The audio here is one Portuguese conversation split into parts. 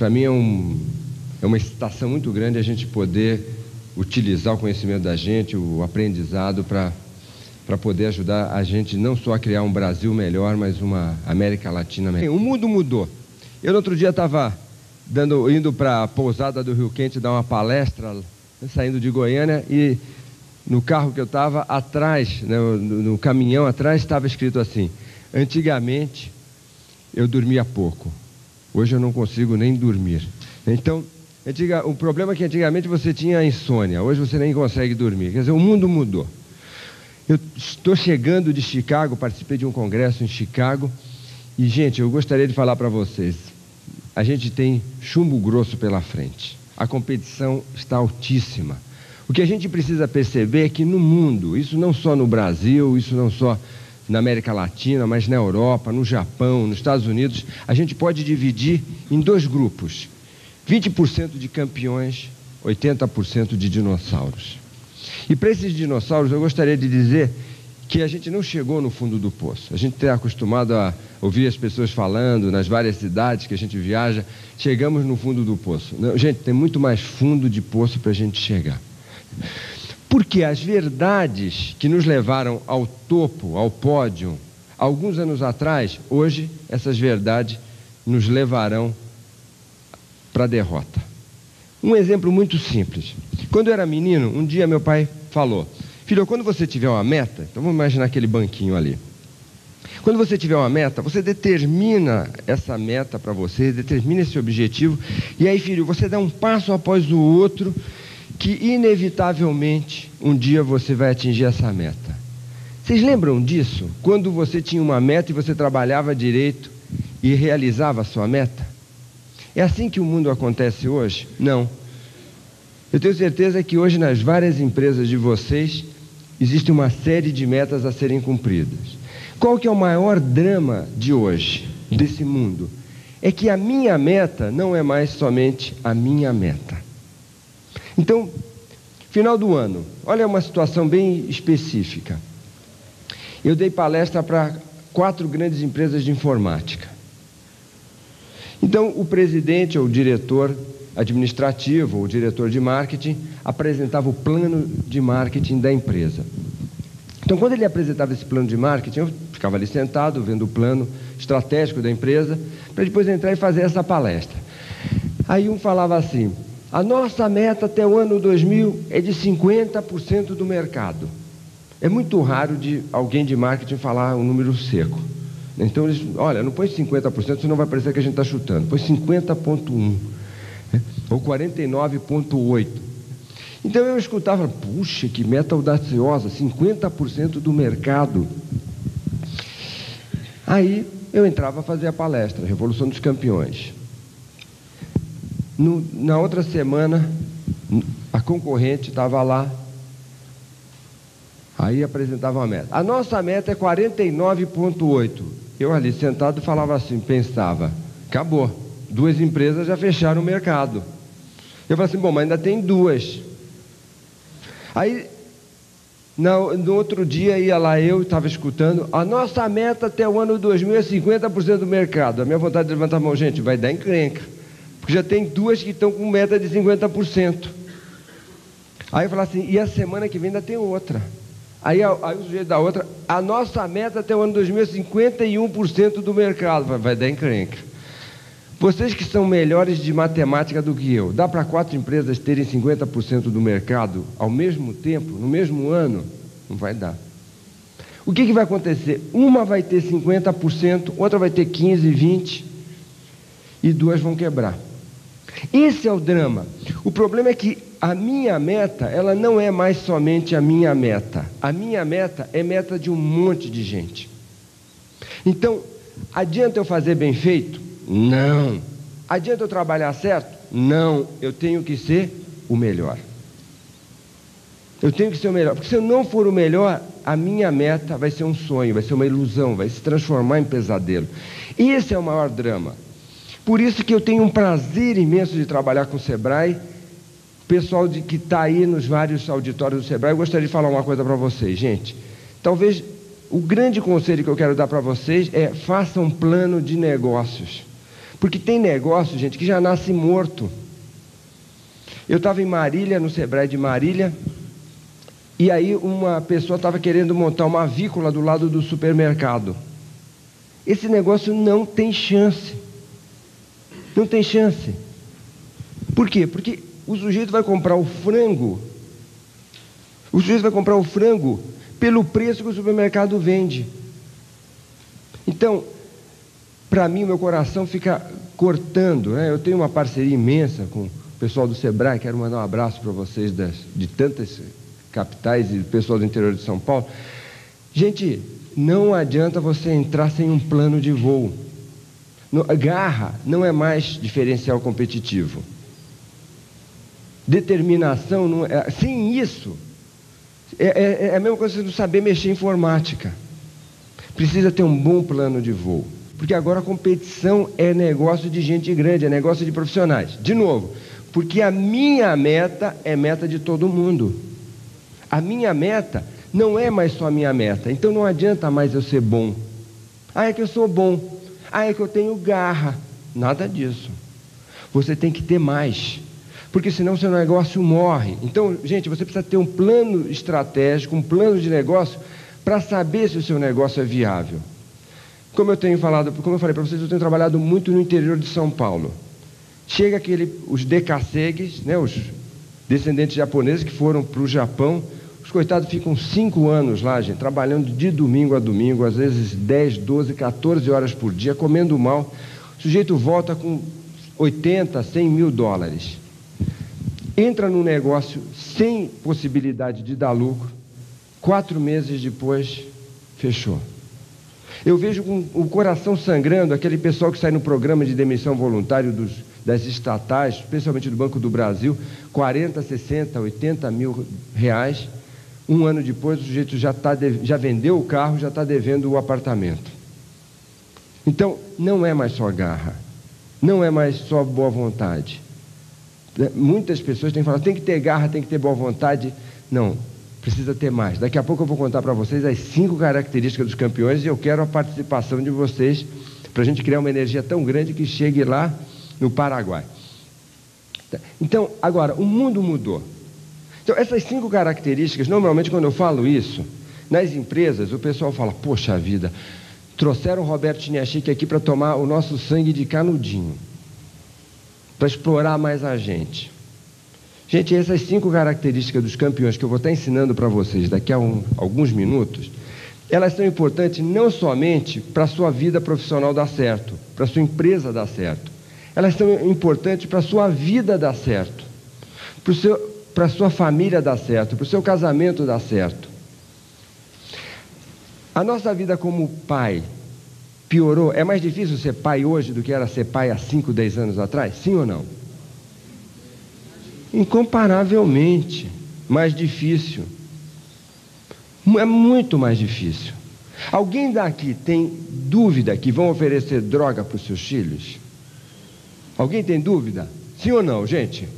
para mim é uma excitação muito grande a gente poder utilizar o conhecimento da gente, o aprendizado, para poder ajudar a gente não só a criar um Brasil melhor, mas uma América Latina melhor. O mundo mudou. Eu no outro dia estava indo para a pousada do Rio Quente dar uma palestra, saindo de Goiânia, e no carro que eu estava, atrás, né, no caminhão atrás, estava escrito assim: antigamente eu dormia pouco, hoje eu não consigo nem dormir. Então, o problema é que antigamente você tinha insônia, hoje você nem consegue dormir. Quer dizer, o mundo mudou. Eu estou chegando de Chicago, participei de um congresso em Chicago, e, gente, eu gostaria de falar para vocês, a gente tem chumbo grosso pela frente. A competição está altíssima. O que a gente precisa perceber é que no mundo, isso não só no Brasil, isso não só na América Latina, mas na Europa, no Japão, nos Estados Unidos, a gente pode dividir em dois grupos: 20% de campeões, 80% de dinossauros. E para esses dinossauros eu gostaria de dizer que a gente não chegou no fundo do poço. A gente está acostumado a ouvir as pessoas falando nas várias cidades que a gente viaja, chegamos no fundo do poço. Não, gente, tem muito mais fundo de poço para a gente chegar. Porque as verdades que nos levaram ao topo, ao pódio, alguns anos atrás, hoje essas verdades nos levarão para a derrota. Um exemplo muito simples. Quando eu era menino, um dia meu pai falou: filho, quando você tiver uma meta, então vamos imaginar aquele banquinho ali. Quando você tiver uma meta, você determina essa meta para você, determina esse objetivo, e aí, filho, você dá um passo após o outro, que inevitavelmente um dia você vai atingir essa meta. Vocês lembram disso? Quando você tinha uma meta e você trabalhava direito e realizava a sua meta? É assim que o mundo acontece hoje? Não. Eu tenho certeza que hoje nas várias empresas de vocês existe uma série de metas a serem cumpridas. Qual que é o maior drama de hoje, desse mundo? É que a minha meta não é mais somente a minha meta. Então, final do ano, olha uma situação bem específica. Eu dei palestra para 4 grandes empresas de informática. Então, o presidente ou o diretor administrativo ou o diretor de marketing apresentava o plano de marketing da empresa. Então, quando ele apresentava esse plano de marketing, eu ficava ali sentado, vendo o plano estratégico da empresa, para depois entrar e fazer essa palestra. Aí um falava assim: a nossa meta até o ano 2000 é de 50% do mercado. É muito raro de alguém de marketing falar um número seco. Então eles, olha, não põe 50%, senão vai parecer que a gente está chutando. Põe 50,1%, né? Ou 49,8%. Então eu escutava, puxa, que meta audaciosa, 50% do mercado. Aí eu entrava a fazer a palestra, Revolução dos Campeões. Na outra semana, a concorrente estava lá, aí apresentava uma meta. A nossa meta é 49,8%. Eu ali sentado falava assim, pensava, acabou, 2 empresas já fecharam o mercado. Eu falei assim, bom, mas ainda tem 2. Aí, no outro dia, ia lá eu, estava escutando, a nossa meta até o ano 2000 é 50% do mercado. A minha vontade de levantar a mão, gente, vai dar encrenca. Porque já tem 2 que estão com meta de 50%. Aí eu falei assim, e a semana que vem ainda tem outra. Aí o sujeito da outra, a nossa meta até o ano 2000 é 51% do mercado. Vai dar encrenca. Vocês que são melhores de matemática do que eu, dá para 4 empresas terem 50% do mercado ao mesmo tempo, no mesmo ano? Não vai dar. O que vai acontecer? Uma vai ter 50%, outra vai ter 15%, 20%, e 2 vão quebrar. Esse é o drama. O problema é que a minha meta, ela não é mais somente a minha meta. A minha meta é meta de um monte de gente. Então, adianta eu fazer bem feito? Não. Adianta eu trabalhar certo? Não. Eu tenho que ser o melhor. Eu tenho que ser o melhor. Porque se eu não for o melhor, a minha meta vai ser um sonho, vai ser uma ilusão, vai se transformar em pesadelo. Esse é o maior drama. Por isso que eu tenho um prazer imenso de trabalhar com o Sebrae. Pessoal que está aí nos vários auditórios do Sebrae, eu gostaria de falar uma coisa para vocês, gente. Talvez o grande conselho que eu quero dar para vocês é: façam um plano de negócios. Porque tem negócio, gente, que já nasce morto. Eu estava em Marília, no Sebrae de Marília, e aí uma pessoa estava querendo montar uma avícola do lado do supermercado. Esse negócio não tem chance. Não tem chance. Por quê? Porque o sujeito vai comprar o frango. O sujeito vai comprar o frango pelo preço que o supermercado vende. Então, para mim, o meu coração fica cortando, né? Eu tenho uma parceria imensa com o pessoal do Sebrae. Quero mandar um abraço para vocês de tantas capitais e do pessoal do interior de São Paulo. Gente, não adianta você entrar sem um plano de voo. Garra não é mais diferencial competitivo. Determinação, não é, sem isso, é a mesma coisa que você não saber mexer em informática. Precisa ter um bom plano de voo. Porque agora a competição é negócio de gente grande, é negócio de profissionais. De novo, porque a minha meta é meta de todo mundo. A minha meta não é mais só a minha meta. Então não adianta mais eu ser bom. Ah, é que eu sou bom. Ah, é que eu tenho garra. Nada disso. Você tem que ter mais. Porque senão seu negócio morre. Então, gente, você precisa ter um plano estratégico, um plano de negócio para saber se o seu negócio é viável. Como eu falei para vocês, eu tenho trabalhado muito no interior de São Paulo. Chega os decacegues, né, os descendentes japoneses que foram para o Japão. Os coitados ficam 5 anos lá, gente, trabalhando de domingo a domingo, às vezes 10, 12, 14 horas por dia, comendo mal. O sujeito volta com 80, 100 mil dólares. Entra num negócio sem possibilidade de dar lucro. 4 meses depois, fechou. Eu vejo com o coração sangrando aquele pessoal que sai no programa de demissão voluntária das estatais, especialmente do Banco do Brasil, 40, 60, 80 mil reais. 1 ano depois, o sujeito já vendeu o carro, já está devendo o apartamento. Então, não é mais só garra, não é mais só boa vontade. Muitas pessoas têm falado, tem que ter garra, tem que ter boa vontade. Não, precisa ter mais. Daqui a pouco eu vou contar para vocês as 5 características dos campeões e eu quero a participação de vocês para a gente criar uma energia tão grande que chegue lá no Paraguai. Então, agora, o mundo mudou. Então, essas 5 características, normalmente quando eu falo isso, nas empresas, o pessoal fala, poxa vida, trouxeram o Roberto Chiniachik aqui para tomar o nosso sangue de canudinho, para explorar mais a gente. Gente, essas 5 características dos campeões que eu vou estar ensinando para vocês daqui a alguns minutos, elas são importantes não somente para a sua vida profissional dar certo, para a sua empresa dar certo. Elas são importantes para a sua vida dar certo, para a sua família dar certo, para o seu casamento dar certo. A nossa vida como pai piorou. É mais difícil ser pai hoje do que era ser pai há 5, 10 anos atrás? Sim ou não? Incomparavelmente mais difícil. É muito mais difícil. Alguém daqui tem dúvida que vão oferecer droga para os seus filhos? Alguém tem dúvida? Sim ou não, gente?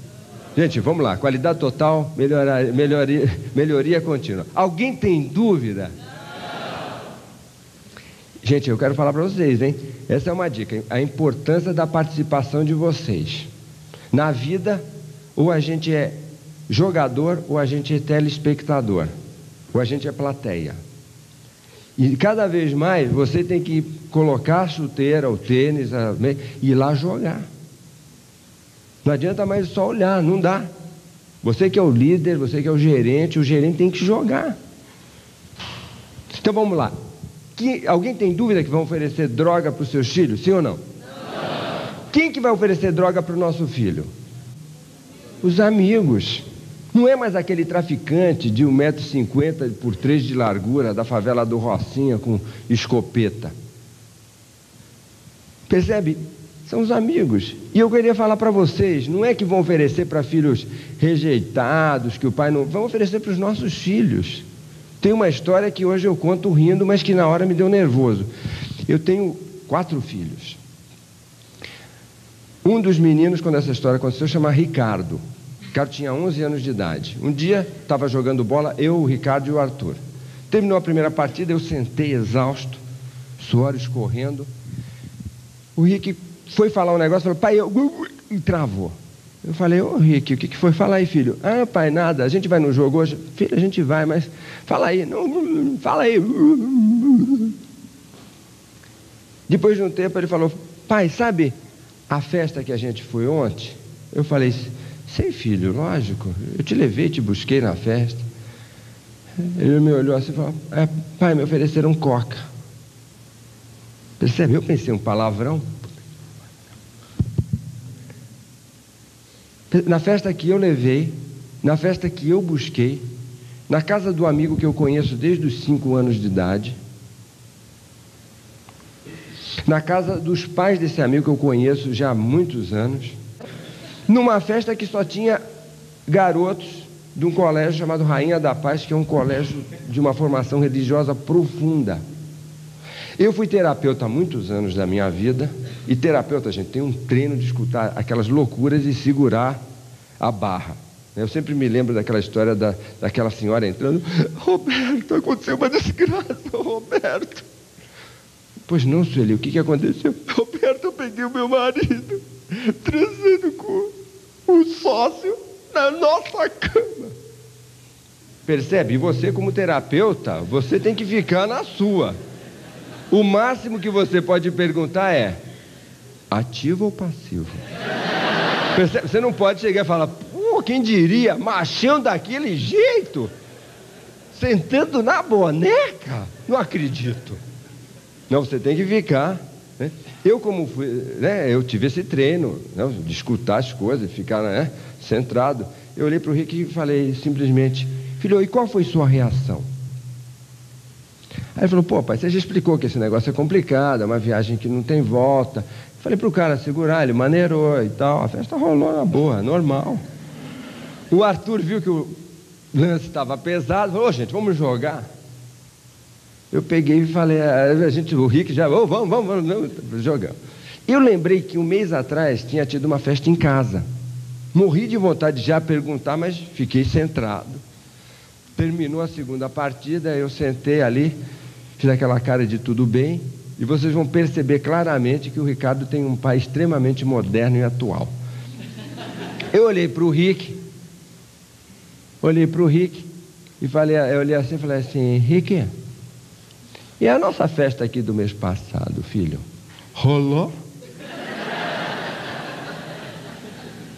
Gente, vamos lá. Qualidade total, melhoria contínua. Alguém tem dúvida? Gente, eu quero falar para vocês, hein? Essa é uma dica. A importância da participação de vocês. Na vida, ou a gente é jogador, ou a gente é telespectador, ou a gente é plateia. E cada vez mais você tem que colocar a chuteira, o tênis, e ir lá jogar. Não adianta mais só olhar, não dá. Você que é o líder, você que é o gerente tem que jogar. Então vamos lá. Alguém tem dúvida que vão oferecer droga para os seus filhos? Sim ou não? Não. Quem que vai oferecer droga para o nosso filho? Os amigos. Não é mais aquele traficante de 1,50 m por 3 de largura da favela do Rocinha com escopeta. Percebe? São os amigos. E eu queria falar para vocês, não é que vão oferecer para filhos rejeitados, que o pai não... Vão oferecer para os nossos filhos. Tem uma história que hoje eu conto rindo, mas que na hora me deu nervoso. Eu tenho 4 filhos. Um dos meninos, quando essa história aconteceu, chama Ricardo. Ricardo tinha 11 anos de idade. Um dia, estava jogando bola, eu, o Ricardo e o Arthur. Terminou a primeira partida, eu sentei exausto, suor escorrendo. O Rick foi falar um negócio, falou, pai, e travou. Eu falei, ô Rick, o que foi? Fala aí, filho. Ah, pai, nada, a gente vai no jogo hoje. Filho, a gente vai, mas fala aí. Não, fala aí. Depois de um tempo ele falou, pai, sabe a festa que a gente foi ontem? Eu falei, sei, filho, lógico, eu te levei, te busquei na festa. Ele me olhou assim e falou, pai, me ofereceram coca. Percebe? Eu pensei um palavrão. Na festa que eu levei, na festa que eu busquei, na casa do amigo que eu conheço desde os 5 anos de idade, na casa dos pais desse amigo que eu conheço já há muitos anos, numa festa que só tinha garotos de um colégio chamado Rainha da Paz, que é um colégio de uma formação religiosa profunda. Eu fui terapeuta há muitos anos da minha vida, e terapeuta, gente, tem um treino de escutar aquelas loucuras e segurar a barra. Eu sempre me lembro daquela história daquela senhora entrando, Roberto, aconteceu uma desgraça, Roberto. Pois não, Sueli, o que aconteceu? Roberto, eu peguei o meu marido transando com o sócio na nossa cama. Percebe? E você, como terapeuta, você tem que ficar na sua. O máximo que você pode perguntar é, ativo ou passivo? Percebe? Você não pode chegar e falar, pô, quem diria, machão daquele jeito, sentando na boneca? Não acredito. Não, você tem que ficar, né? Eu como fui, né, eu tive esse treino, né, de escutar as coisas, ficar, né, centrado. Eu olhei para o Rick e falei simplesmente, filho, e qual foi sua reação? Aí ele falou, pô, pai, você já explicou que esse negócio é complicado, é uma viagem que não tem volta. Falei para o cara segurar, ele maneirou e tal, a festa rolou na boa, normal. O Arthur viu que o lance estava pesado, falou, gente, vamos jogar. Eu peguei e falei, o Rick já, vamos jogar. Eu lembrei que um mês atrás tinha tido uma festa em casa. Morri de vontade de já perguntar, mas fiquei centrado. Terminou a segunda partida, eu sentei ali, fiz aquela cara de tudo bem, e vocês vão perceber claramente que o Ricardo tem um pai extremamente moderno e atual. Eu olhei para o Rick e falei, eu olhei assim e falei assim, Rick, e a nossa festa aqui do mês passado, filho? Rolou?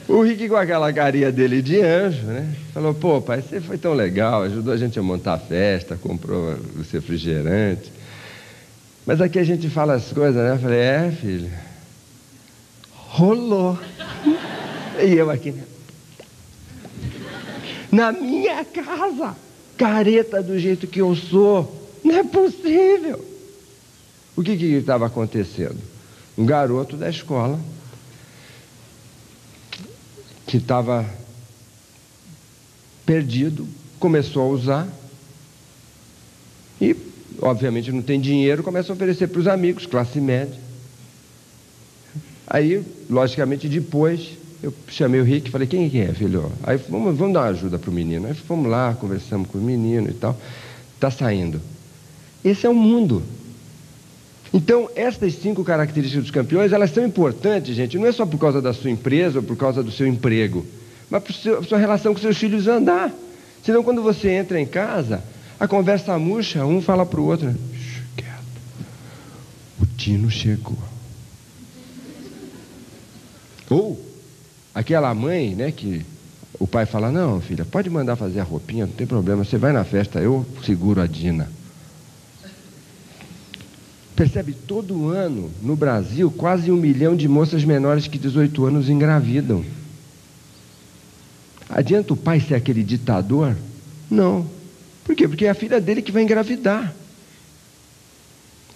O Rick, com aquela carinha dele de anjo, né? Falou, pô, pai, você foi tão legal, ajudou a gente a montar a festa, comprou os refrigerantes. Mas aqui a gente fala as coisas, né? Eu falei, filho, rolou. E eu aqui, né? Na minha casa, careta do jeito que eu sou. Não é possível. O que estava acontecendo? Um garoto da escola que estava perdido, começou a usar e, obviamente, não tem dinheiro, começa a oferecer para os amigos, classe média. Aí, logicamente, depois, eu chamei o Rick e falei, quem é, filho? Aí, vamos dar uma ajuda para o menino. Aí fomos lá, conversamos com o menino e tal. Está saindo. Esse é o mundo. Então, estas 5 características dos campeões, elas são importantes, gente, não é só por causa da sua empresa ou por causa do seu emprego, mas por sua relação com seus filhos andar. Senão, quando você entra em casa, a conversa murcha, um fala para o outro, né? Quieto. O Tino chegou. Ou aquela mãe, né, que o pai fala, não, filha, pode mandar fazer a roupinha, não tem problema, você vai na festa, eu seguro a Dina. Percebe, todo ano, no Brasil, quase 1 milhão de moças menores que 18 anos engravidam. Adianta o pai ser aquele ditador? Não. Por quê? Porque é a filha dele que vai engravidar.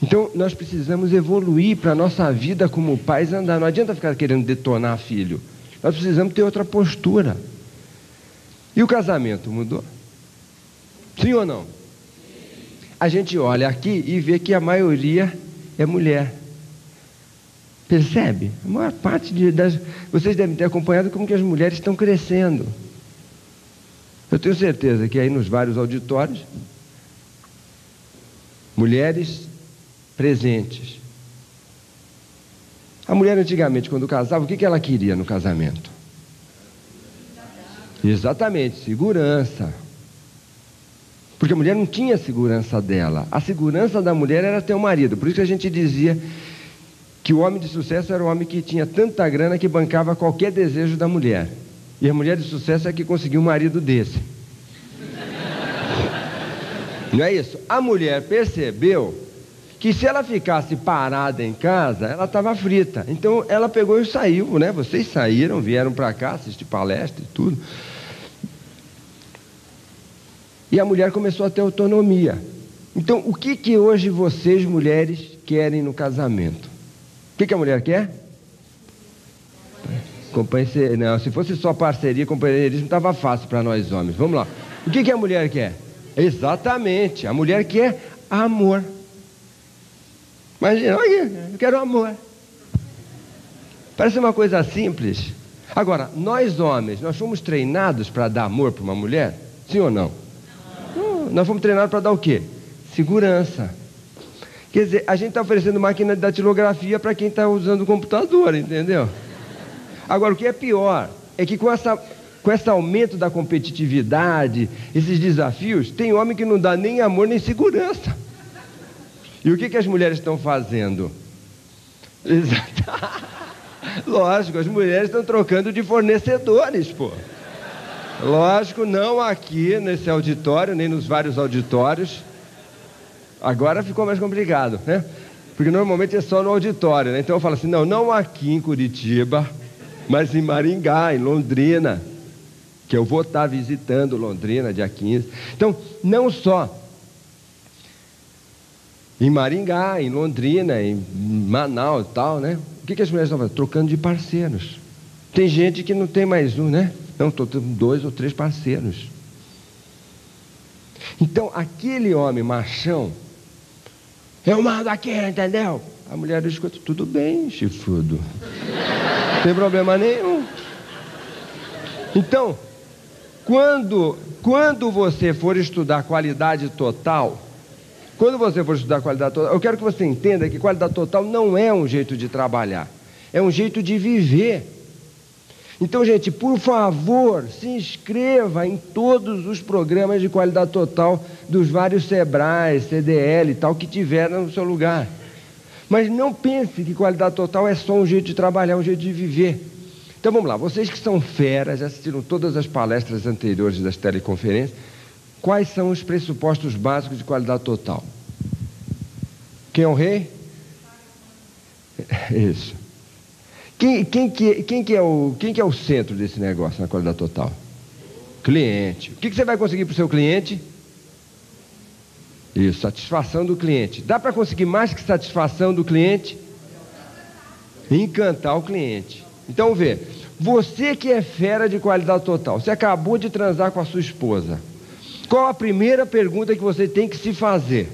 Então, nós precisamos evoluir para a nossa vida como pais andar. Não adianta ficar querendo detonar filho. Nós precisamos ter outra postura. E o casamento mudou? Sim ou não? A gente olha aqui e vê que a maioria é mulher. Percebe? A maior parte das... Vocês devem ter acompanhado como que as mulheres estão crescendo. Eu tenho certeza que aí nos vários auditórios, mulheres presentes. A mulher antigamente, quando casava, o que ela queria no casamento? Exatamente, segurança. Porque a mulher não tinha a segurança dela. A segurança da mulher era ter um marido. Por isso que a gente dizia que o homem de sucesso era o homem que tinha tanta grana que bancava qualquer desejo da mulher. E a mulher de sucesso é que conseguiu um marido desse. Não é isso? A mulher percebeu que se ela ficasse parada em casa, ela estava frita. Então ela pegou e saiu, né? Vocês saíram, vieram para cá, assistir palestra e tudo. E a mulher começou a ter autonomia. Então, o que hoje vocês, mulheres, querem no casamento? O que a mulher quer? Não, se fosse só parceria, companheirismo, estava fácil para nós homens. Vamos lá. O que a mulher quer? Exatamente. A mulher quer amor. Imagina, olha, eu quero amor. Parece uma coisa simples. Agora, nós homens, nós fomos treinados para dar amor para uma mulher? Sim ou não? Nós fomos treinados para dar o quê? Segurança. Quer dizer, a gente está oferecendo máquina de datilografia para quem está usando o computador, entendeu? Agora, o que é pior é que com esse aumento da competitividade, esses desafios, tem homem que não dá nem amor nem segurança. E o que as mulheres estão fazendo? Lógico, as mulheres estão trocando de fornecedores, pô. Lógico, não aqui nesse auditório, nem nos vários auditórios. Agora ficou mais complicado, né? Porque normalmente é só no auditório, né? Então eu falo assim, não aqui em Curitiba, mas em Maringá, em Londrina, que eu vou estar visitando Londrina dia 15. Então, não só em Maringá, em Londrina, em Manaus e tal, né? O que as mulheres estão fazendo? Trocando de parceiros. Tem gente que não tem mais um, né? Não, estou tendo 2 ou 3 parceiros. Então, aquele homem machão, eu mando aqui, entendeu? A mulher escuta, tudo bem, chifrudo. Não tem problema nenhum. Então, quando você for estudar qualidade total, eu quero que você entenda que qualidade total não é um jeito de trabalhar, é um jeito de viver. Então, gente, por favor, se inscreva em todos os programas de qualidade total dos vários Sebrais, CDL e tal, que tiveram no seu lugar. Mas não pense que qualidade total é só um jeito de trabalhar, um jeito de viver. Então, vamos lá. Vocês que são feras, já assistiram todas as palestras anteriores das teleconferências, quais são os pressupostos básicos de qualidade total? Quem é o rei? Isso. Quem que é o centro desse negócio na qualidade total? Cliente. O que você vai conseguir para o seu cliente? Isso, satisfação do cliente. Dá para conseguir mais que satisfação do cliente? Encantar o cliente. Então vê, você que é fera de qualidade total, você acabou de transar com a sua esposa. Qual a primeira pergunta que você tem que se fazer?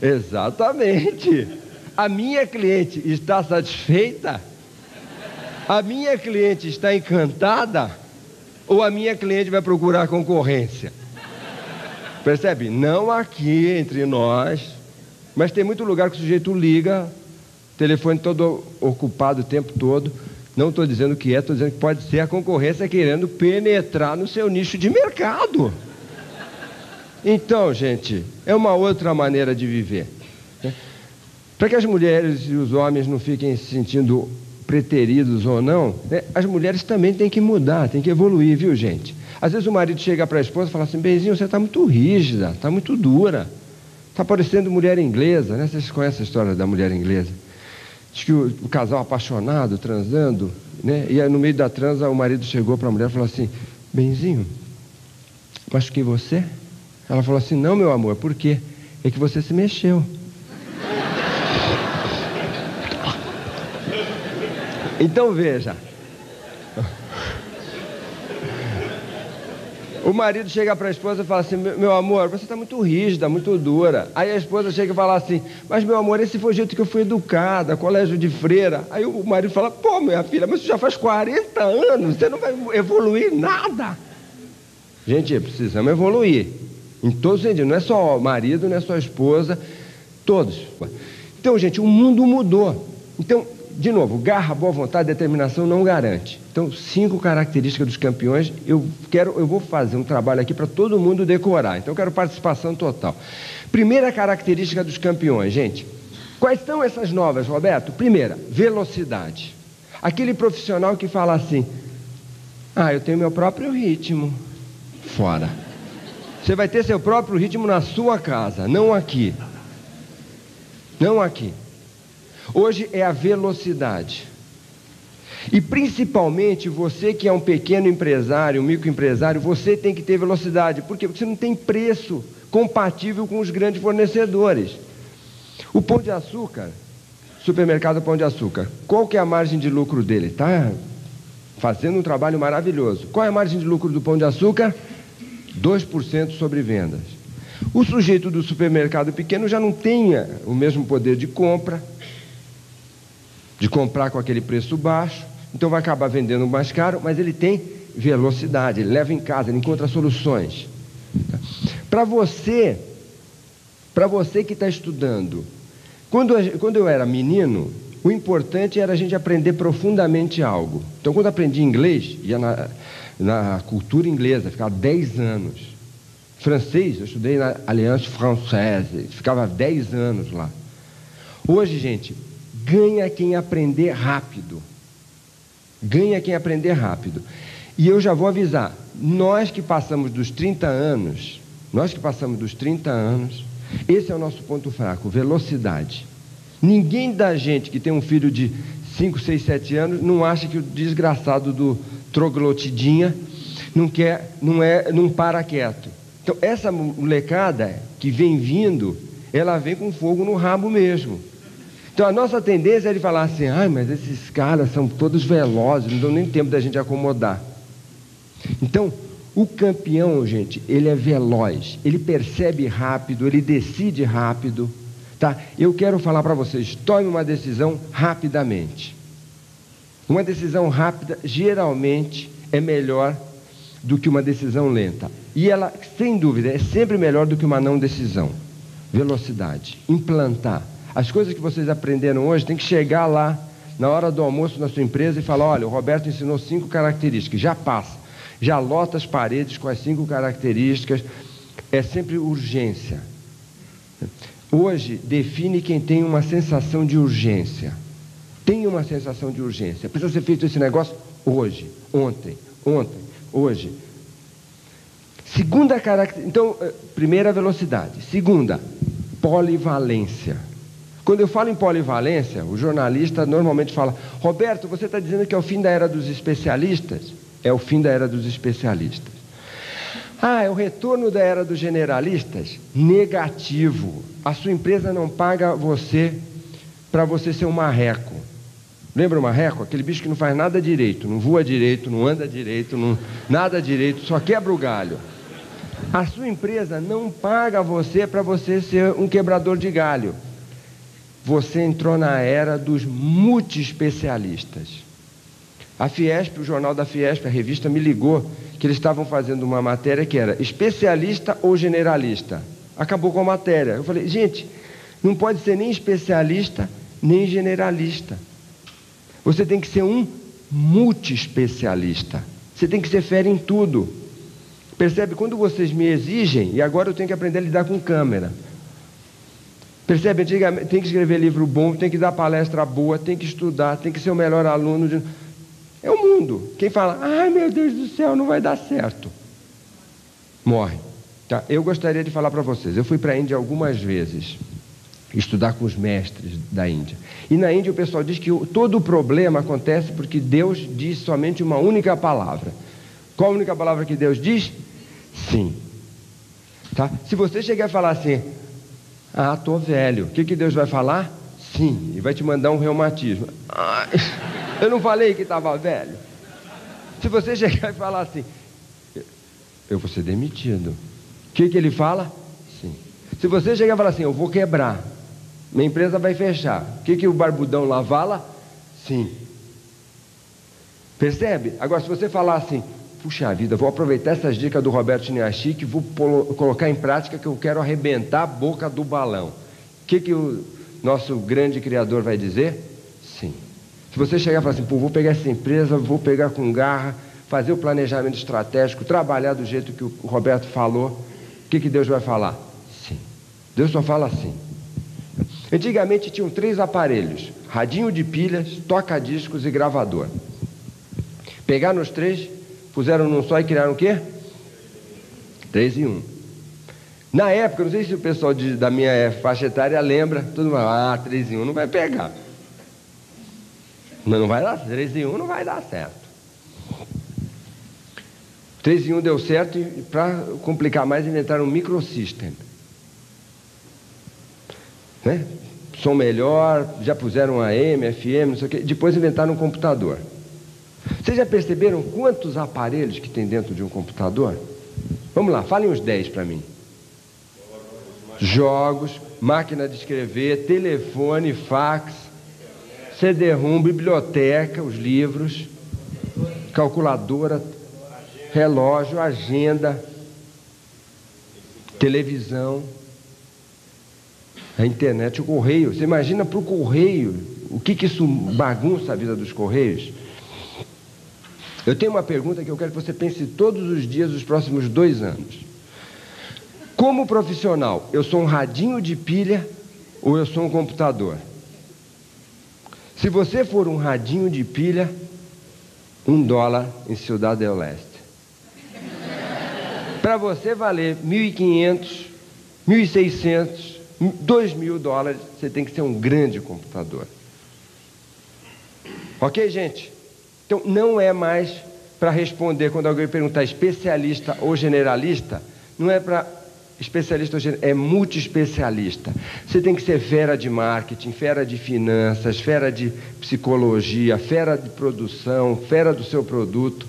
Exatamente. A minha cliente está satisfeita? A minha cliente está encantada? Ou a minha cliente vai procurar concorrência? Percebe? Não aqui entre nós, mas tem muito lugar que o sujeito liga, telefone todo ocupado o tempo todo. Não estou dizendo que estou dizendo que pode ser a concorrência querendo penetrar no seu nicho de mercado. Então, gente, é uma outra maneira de viver, né? Para que as mulheres e os homens não fiquem se sentindo preteridos ou não, né? As mulheres também têm que mudar, têm que evoluir, viu, gente? Às vezes o marido chega para a esposa e fala assim, benzinho, você está muito rígida, está muito dura, está parecendo mulher inglesa, né? Vocês conhecem a história da mulher inglesa? Diz que o casal apaixonado, transando, né? E aí, no meio da transa o marido chegou para a mulher e falou assim, benzinho, machuquei você? Ela falou assim, não, meu amor, por quê? É que você se mexeu. Então veja, o marido chega para a esposa e fala assim, meu amor, você está muito rígida, muito dura. Aí a esposa chega e fala assim, mas meu amor, esse foi o jeito que eu fui educada, colégio de freira. Aí o marido fala, pô, minha filha, mas você já faz 40 anos, você não vai evoluir nada. Gente, precisamos evoluir, em todos os sentidos, não é só o marido, não é só a esposa, todos. Então, gente, o mundo mudou. Então, de novo, garra, boa vontade, determinação não garante. Então, 5 características dos campeões. Eu vou fazer um trabalho aqui para todo mundo decorar. Então, eu quero participação total. Primeira característica dos campeões, gente. Quais são essas novas, Roberto? Primeira, velocidade. Aquele profissional que fala assim: eu tenho meu próprio ritmo. Fora. Você vai ter seu próprio ritmo na sua casa, não aqui. Não aqui. Hoje é a velocidade. E principalmente você que é um pequeno empresário, um microempresário, você tem que ter velocidade. Por quê? Porque você não tem preço compatível com os grandes fornecedores. O Pão de Açúcar, supermercado Pão de Açúcar, qual que é a margem de lucro dele? Está fazendo um trabalho maravilhoso. Qual é a margem de lucro do Pão de Açúcar? 2% sobre vendas. O sujeito do supermercado pequeno já não tem o mesmo poder de compra, de comprar com aquele preço baixo, então vai acabar vendendo mais caro, mas ele tem velocidade, ele leva em casa, ele encontra soluções. Para você que está estudando, quando eu era menino, o importante era a gente aprender profundamente algo. Então, quando eu aprendi inglês, ia na cultura inglesa, ficava 10 anos. Francês, eu estudei na Alliance Française, ficava 10 anos lá. Hoje, gente, ganha quem aprender rápido. Ganha quem aprender rápido. E eu já vou avisar, nós que passamos dos 30 anos, esse é o nosso ponto fraco, velocidade. Ninguém da gente que tem um filho de 5, 6, 7 anos não acha que o desgraçado do troglotidinha não para quieto. Então, essa molecada que vem vindo, ela vem com fogo no rabo mesmo. Então, a nossa tendência é de falar assim: mas esses caras são todos velozes, não dão nem tempo da gente acomodar. Então, o campeão, gente, ele é veloz, ele percebe rápido, ele decide rápido, tá? Eu quero falar para vocês, tome uma decisão rapidamente. Uma decisão rápida, geralmente, é melhor do que uma decisão lenta. E ela, sem dúvida, é sempre melhor do que uma não decisão. Velocidade, implantar. As coisas que vocês aprenderam hoje, tem que chegar lá, na hora do almoço na sua empresa e falar: olha, o Roberto ensinou 5 características, já passa. Já lota as paredes com as 5 características. É sempre urgência. Hoje, define quem tem uma sensação de urgência. Tem uma sensação de urgência. Precisa ser feito esse negócio hoje, ontem, hoje. Segunda característica. Então, primeira, velocidade. Segunda, polivalência. Quando eu falo em polivalência, o jornalista normalmente fala: Roberto, você está dizendo que é o fim da era dos especialistas? É o fim da era dos especialistas. É o retorno da era dos generalistas? Negativo. A sua empresa não paga você para você ser um marreco. Lembra o marreco? Aquele bicho que não faz nada direito, não voa direito, não anda direito, nada direito, só quebra o galho. A sua empresa não paga você para você ser um quebrador de galho. Você entrou na era dos multiespecialistas. A Fiesp, o jornal da Fiesp, a revista, me ligou que eles estavam fazendo uma matéria que era especialista ou generalista. Acabou com a matéria. Eu falei: gente, não pode ser nem especialista, nem generalista. Você tem que ser um multiespecialista. Você tem que ser fera em tudo. Percebe? Quando vocês me exigem, e agora eu tenho que aprender a lidar com câmera. Percebe? Antigamente, tem que escrever livro bom, tem que dar palestra boa, tem que estudar, tem que ser o melhor aluno. É o mundo. Quem fala: meu Deus do céu, não vai dar certo, morre. Tá? Eu gostaria de falar para vocês. Eu fui para a Índia algumas vezes estudar com os mestres da Índia. E na Índia o pessoal diz que todo o problema acontece porque Deus diz somente uma única palavra. Qual a única palavra que Deus diz? Sim. Tá? Se você chegar a falar assim: tô velho, o que Deus vai falar? Sim. E vai te mandar um reumatismo. Eu não falei que estava velho? Se você chegar e falar assim: eu vou ser demitido, o que ele fala? Sim. Se você chegar e falar assim: eu vou quebrar, minha empresa vai fechar, o que o barbudão lá fala? Sim. Percebe? Agora, se você falar assim: puxa vida, vou aproveitar essas dicas do Roberto Chiniachik e vou colocar em prática que eu quero arrebentar a boca do balão, o que o nosso grande criador vai dizer? Sim. Se você chegar e falar assim, pô, vou pegar essa empresa, vou pegar com garra, fazer o planejamento estratégico, trabalhar do jeito que o Roberto falou, o que Deus vai falar? Sim. Deus só fala assim. Antigamente tinham 3 aparelhos: radinho de pilhas, toca-discos e gravador. Pegaram os 3, puseram num só e criaram o quê? 3 em 1. Na época, não sei se o pessoal da minha faixa etária lembra, todo mundo fala, 3 em 1 não vai pegar. Não vai dar, 3 em 1 não vai dar certo. 3 em 1 deu certo e para complicar mais inventaram um microsystem. Né? Som melhor, já puseram AM, FM, não sei o quê. Depois inventaram um computador. Vocês já perceberam quantos aparelhos que tem dentro de um computador? Vamos lá, falem uns 10 para mim. Jogos, máquina de escrever, telefone, fax, CD-ROM, biblioteca, os livros, calculadora, relógio, agenda, televisão, a internet, o correio. Você imagina para o correio, o que isso bagunça a vida dos correios? Eu tenho uma pergunta que eu quero que você pense todos os dias dos próximos 2 anos. Como profissional, eu sou um radinho de pilha ou eu sou um computador? Se você for um radinho de pilha, $1 em Ciudad del Este. Para você valer 1.500, 1.600, $2.000, você tem que ser um grande computador. Ok, gente? Então, não é mais para responder quando alguém perguntar especialista ou generalista, não é para especialista ou generalista, é multiespecialista. Você tem que ser fera de marketing, fera de finanças, fera de psicologia, fera de produção, fera do seu produto.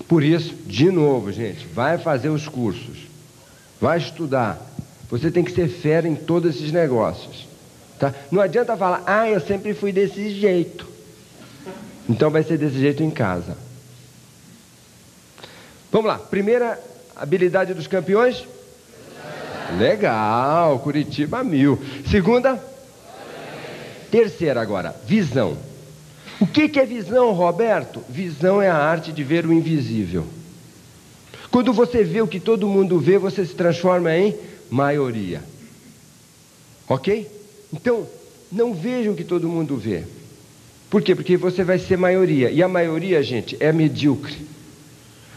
Por isso, de novo, gente, vai fazer os cursos, vai estudar. Você tem que ser fera em todos esses negócios. Tá? Não adianta falar, eu sempre fui desse jeito. Então vai ser desse jeito em casa. Vamos lá, primeira habilidade dos campeões? Legal, Curitiba 1000. Segunda? Terceira agora, visão. O que é visão, Roberto? Visão é a arte de ver o invisível. Quando você vê o que todo mundo vê, você se transforma em maioria. Ok? Então, não veja o que todo mundo vê. Por quê? Porque você vai ser maioria. E a maioria, gente, é medíocre.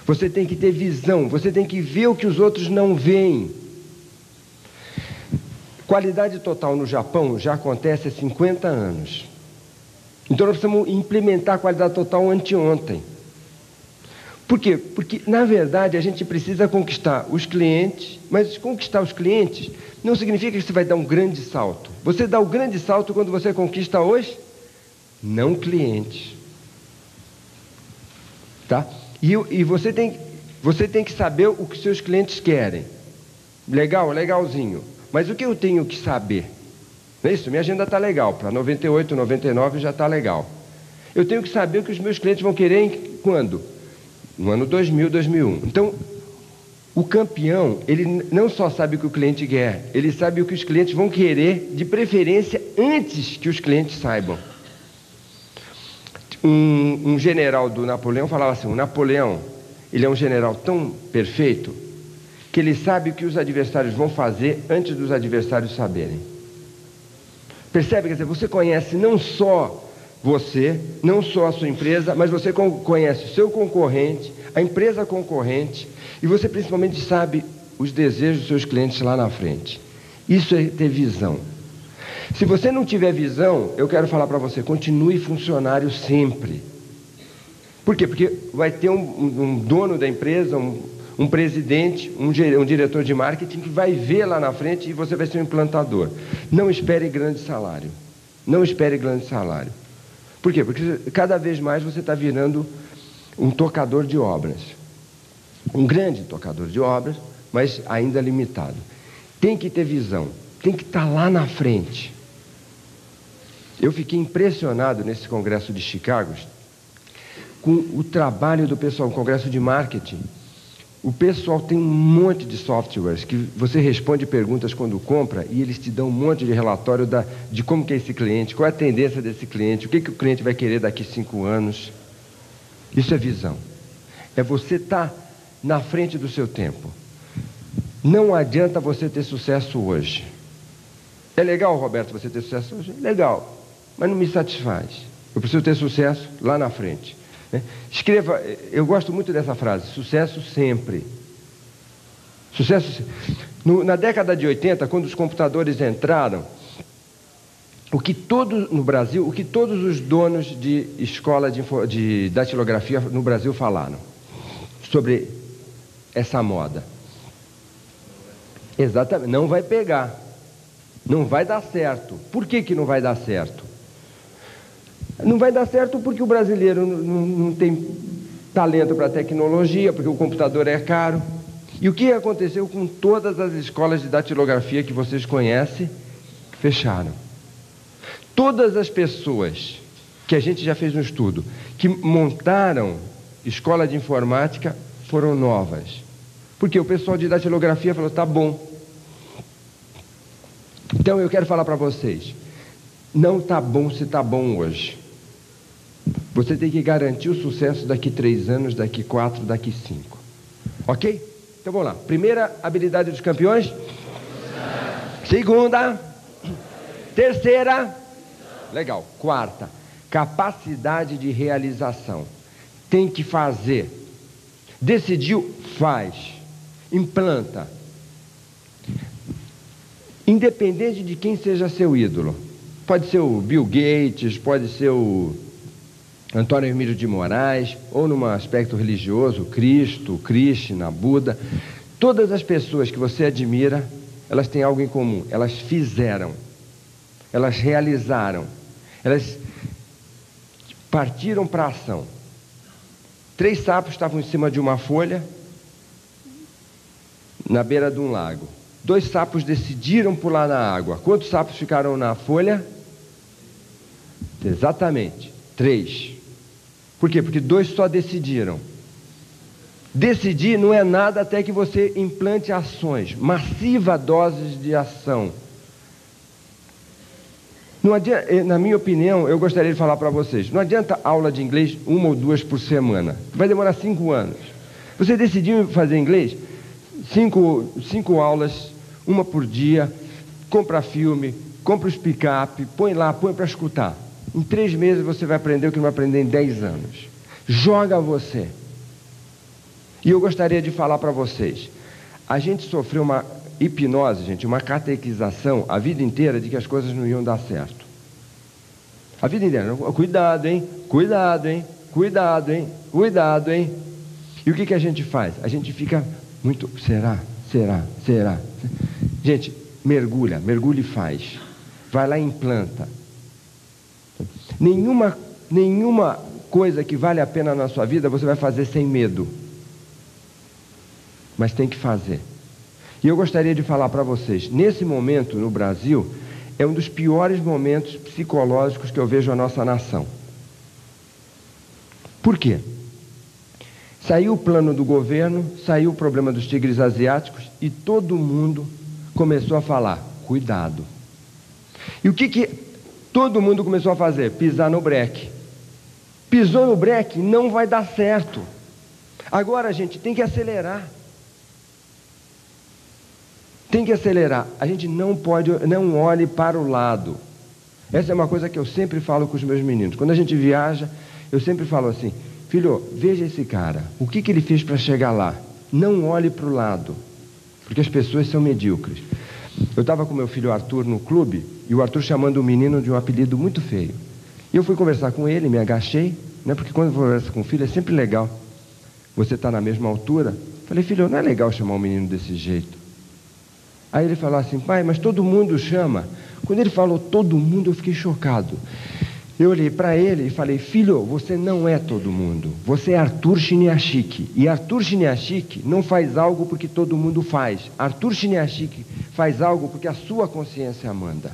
Você tem que ter visão. Você tem que ver o que os outros não veem. Qualidade total no Japão já acontece há 50 anos. Então nós precisamos implementar a qualidade total anteontem. Por quê? Porque, na verdade, a gente precisa conquistar os clientes, mas conquistar os clientes não significa que você vai dar um grande salto. Você dá o grande salto quando você conquista os não clientes. Tá? E você tem que saber o que seus clientes querem. Legal, legalzinho. Mas o que eu tenho que saber? Não é isso? Minha agenda está legal. Para 98, 99 já está legal. Eu tenho que saber o que os meus clientes vão querer quando? No ano 2000, 2001. Então, o campeão, ele não só sabe o que o cliente quer, ele sabe o que os clientes vão querer, de preferência, antes que os clientes saibam. Um general do Napoleão falava assim, o Napoleão, ele é um general tão perfeito, que ele sabe o que os adversários vão fazer antes dos adversários saberem. Percebe? Quer dizer, você conhece não só você, não só a sua empresa, mas você conhece o seu concorrente, a empresa concorrente, e você principalmente sabe os desejos dos seus clientes lá na frente. Isso é ter visão. Se você não tiver visão, eu quero falar para você, continue funcionário sempre. Por quê? Porque vai ter um dono da empresa, um presidente, um diretor de marketing que vai ver lá na frente e você vai ser um implantador. Não espere grande salário. Não espere grande salário. Por quê? Porque cada vez mais você está virando um tocador de obras. Um grande tocador de obras, mas ainda limitado. Tem que ter visão. Tem que estar lá na frente. Eu fiquei impressionado nesse congresso de Chicago com o trabalho do pessoal, o congresso de marketing, O pessoal tem um monte de softwares que você responde perguntas quando compra e eles te dão um monte de relatório de como que é esse cliente, qual é a tendência desse cliente, o que o cliente vai querer daqui 5 anos. Isso é visão. É você estar na frente do seu tempo. Não adianta você ter sucesso hoje. É legal, Roberto, você ter sucesso hoje? Legal, mas não me satisfaz. Eu preciso ter sucesso lá na frente. Escreva, eu gosto muito dessa frase, sucesso sempre. Sucesso sempre. Na década de 80, quando os computadores entraram, no Brasil, o que todos os donos de escola de datilografia no Brasil falaram sobre essa moda? Exatamente, não vai pegar, não vai dar certo. Por que não vai dar certo? Não vai dar certo porque o brasileiro não tem talento para tecnologia, porque o computador é caro. E o que aconteceu com todas as escolas de datilografia que vocês conhecem? Fecharam. Todas as pessoas que a gente já fez um estudo, que montaram escola de informática, foram novas. Porque o pessoal de datilografia falou, tá bom. Então eu quero falar para vocês, não tá bom se tá bom hoje. Você tem que garantir o sucesso daqui 3 anos, daqui 4, daqui 5. Ok? Então vamos lá. Primeira habilidade dos campeões. Segunda. Terceira. Legal. Quarta. Capacidade de realização. Tem que fazer. Decidiu, faz. Implanta. Independente de quem seja seu ídolo. Pode ser o Bill Gates, pode ser o Antônio Hermílio de Moraes, ou num aspecto religioso, Cristo, Krishna, Buda. Todas as pessoas que você admira, elas têm algo em comum. Elas fizeram, elas realizaram, elas partiram para a ação. 3 sapos estavam em cima de uma folha, na beira de um lago. 2 sapos decidiram pular na água. Quantos sapos ficaram na folha? Exatamente, 3. Por quê? Porque 2 só decidiram. Decidir não é nada até que você implante ações, massiva doses de ação. Não adianta, na minha opinião, eu gostaria de falar para vocês, não adianta aula de inglês 1 ou 2 por semana. Vai demorar 5 anos. Você decidiu fazer inglês? 5 aulas, 1 por dia, compra filme, compra os pick-up, põe lá, põe para escutar. Em 3 meses você vai aprender o que não vai aprender em 10 anos. Joga você. E eu gostaria de falar para vocês. A gente sofreu uma hipnose, gente, uma catequização a vida inteira de que as coisas não iam dar certo. A vida inteira. Cuidado, hein? Cuidado, hein? Cuidado, hein? Cuidado, hein? E o que a gente faz? A gente fica muito... Será? Será? Será? Gente, mergulha e faz. Vai lá e implanta. Nenhuma coisa que vale a pena na sua vida você vai fazer sem medo. Mas tem que fazer. E eu gostaria de falar para vocês, nesse momento no Brasil, é um dos piores momentos psicológicos que eu vejo a nossa nação. Por quê? Saiu o plano do governo, saiu o problema dos tigres asiáticos e todo mundo começou a falar, cuidado. E o que todo mundo começou a fazer? Pisar no breque. Pisou no breque, não vai dar certo. Agora, a gente tem que acelerar. Tem que acelerar. A gente não olhe para o lado. Essa é uma coisa que eu sempre falo com os meus meninos. Quando a gente viaja, eu sempre falo assim, filho, veja esse cara. O que ele fez para chegar lá? Não olhe para o lado. Porque as pessoas são medíocres. Eu estava com meu filho Arthur no clube, e o Arthur chamando o menino de um apelido muito feio. E eu fui conversar com ele, me agachei, né? Porque quando conversa com o filho é sempre legal. Você está na mesma altura. Falei, filho, não é legal chamar um menino desse jeito. Aí ele falou assim, pai, mas todo mundo chama. Quando ele falou todo mundo, eu fiquei chocado. Eu olhei para ele e falei, filho, você não é todo mundo. Você é Arthur Chiniachik. E Arthur Chiniachik não faz algo porque todo mundo faz. Arthur Chiniachik faz algo porque a sua consciência manda.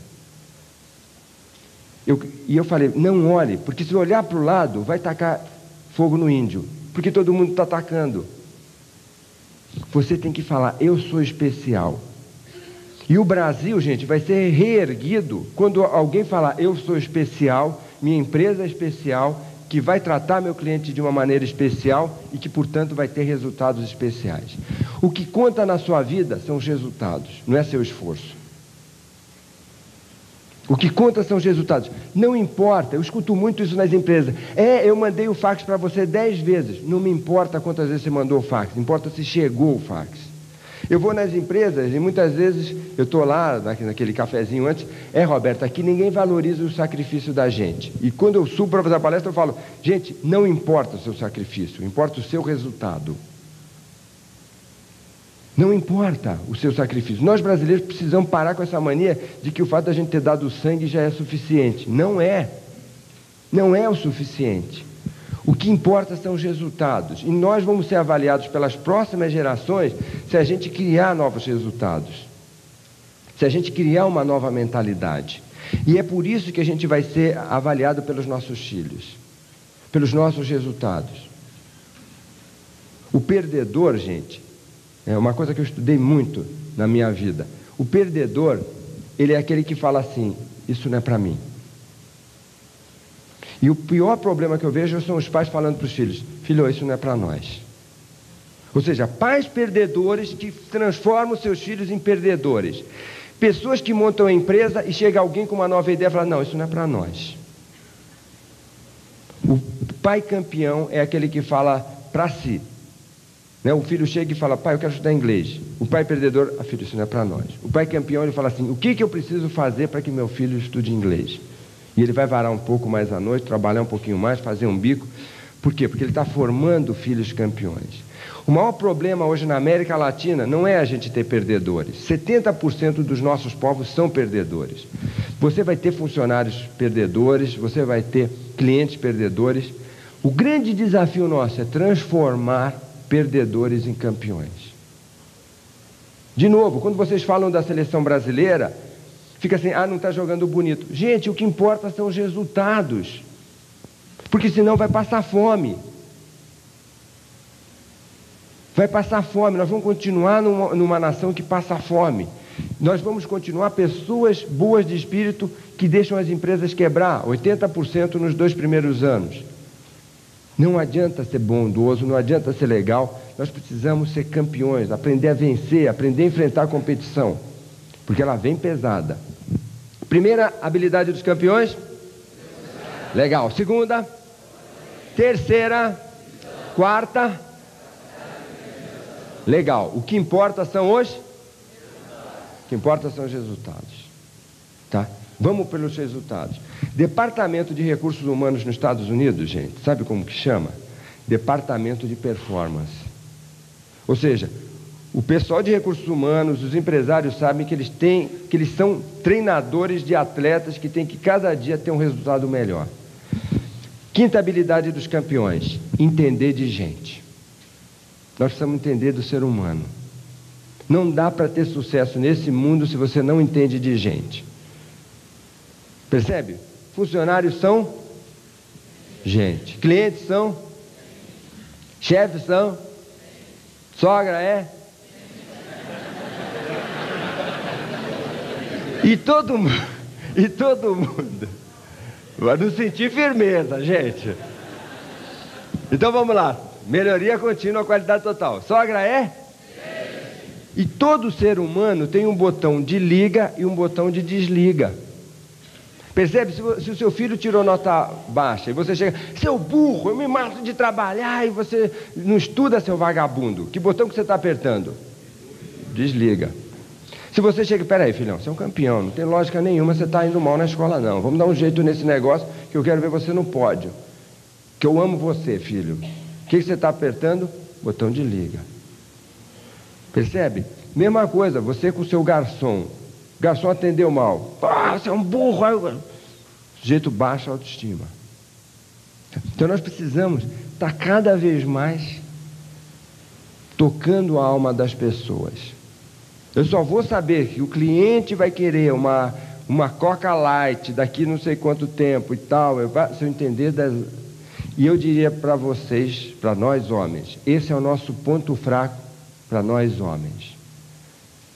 E eu falei, não olhe, porque se olhar para o lado, vai tacar fogo no índio. Porque todo mundo está atacando. Você tem que falar, eu sou especial. E o Brasil, gente, vai ser reerguido quando alguém falar, eu sou especial, minha empresa é especial, que vai tratar meu cliente de uma maneira especial e que, portanto, vai ter resultados especiais. O que conta na sua vida são os resultados, não é seu esforço. O que conta são os resultados. Não importa, eu escuto muito isso nas empresas. Eu mandei o fax para você 10 vezes. Não me importa quantas vezes você mandou o fax, importa se chegou o fax. Eu vou nas empresas e muitas vezes eu estou lá naquele cafezinho antes. Roberto, aqui ninguém valoriza o sacrifício da gente. E quando eu subo para fazer a palestra eu falo, gente, não importa o seu sacrifício, importa o seu resultado. Não importa o seu sacrifício. Nós brasileiros precisamos parar com essa mania de que o fato de a gente ter dado sangue já é suficiente. Não é. Não é o suficiente. O que importa são os resultados. E nós vamos ser avaliados pelas próximas gerações se a gente criar novos resultados. Se a gente criar uma nova mentalidade. E é por isso que a gente vai ser avaliado pelos nossos filhos. Pelos nossos resultados. O perdedor, gente, é uma coisa que eu estudei muito na minha vida. O perdedor, ele é aquele que fala assim, isso não é para mim. E o pior problema que eu vejo são os pais falando para os filhos, filho, isso não é para nós. Ou seja, pais perdedores que transformam seus filhos em perdedores. Pessoas que montam a empresa e chega alguém com uma nova ideia e fala, não, isso não é para nós. O pai campeão é aquele que fala para si. O filho chega e fala, pai, eu quero estudar inglês. O pai perdedor, filho, isso não é para nós. O pai campeão, ele fala assim, o que eu preciso fazer para que meu filho estude inglês? E ele vai varar um pouco mais à noite, trabalhar um pouquinho mais, fazer um bico. Por quê? Porque ele está formando filhos campeões. O maior problema hoje na América Latina não é a gente ter perdedores. 70% dos nossos povos são perdedores. Você vai ter funcionários perdedores, você vai ter clientes perdedores. O grande desafio nosso é transformar perdedores em campeões. De novo, quando vocês falam da seleção brasileira, fica assim, não está jogando bonito. Gente, o que importa são os resultados. Porque senão vai passar fome. Vai passar fome. Nós vamos continuar numa nação que passa fome. Nós vamos continuar pessoas boas de espírito que deixam as empresas quebrar. 80% nos 2 primeiros anos. Não adianta ser bondoso, não adianta ser legal. Nós precisamos ser campeões, aprender a vencer, aprender a enfrentar a competição. Porque ela vem pesada. Primeira habilidade dos campeões? Legal. Segunda? Terceira? Quarta? Legal. O que importa são os? O que importa são os resultados. Tá? Vamos pelos resultados. Departamento de Recursos Humanos nos Estados Unidos, gente, sabe como que chama? Departamento de Performance. Ou seja, o pessoal de recursos humanos, os empresários sabem que eles são treinadores de atletas que têm que cada dia ter um resultado melhor. Quinta habilidade dos campeões, entender de gente. Nós precisamos entender do ser humano. Não dá para ter sucesso nesse mundo se você não entende de gente. Percebe? Funcionários são gente. Clientes são? Chefes são? Sogra é? E todo mundo vai nos sentir firmeza, gente. Então vamos lá. Melhoria contínua, qualidade total. Sogra é? E todo ser humano tem um botão de liga e um botão de desliga. Percebe? Se o seu filho tirou nota baixa e você chega, seu burro, eu me mato de trabalhar, e você não estuda, seu vagabundo. Que botão que você está apertando? Desliga. Se você chega, peraí, filhão, você é um campeão, não tem lógica nenhuma, você está indo mal na escola, não. Vamos dar um jeito nesse negócio que eu quero ver você no pódio. Que eu amo você, filho. O que você está apertando? Botão de liga. Percebe? Mesma coisa, você com o seu garçom. O garçom atendeu mal. Você é um burro. Sujeito baixa autoestima. Então nós precisamos estar cada vez mais tocando a alma das pessoas. Eu só vou saber que o cliente vai querer uma Coca Light daqui não sei quanto tempo e tal, se eu entender E eu diria para vocês, para nós homens, esse é o nosso ponto fraco para nós homens.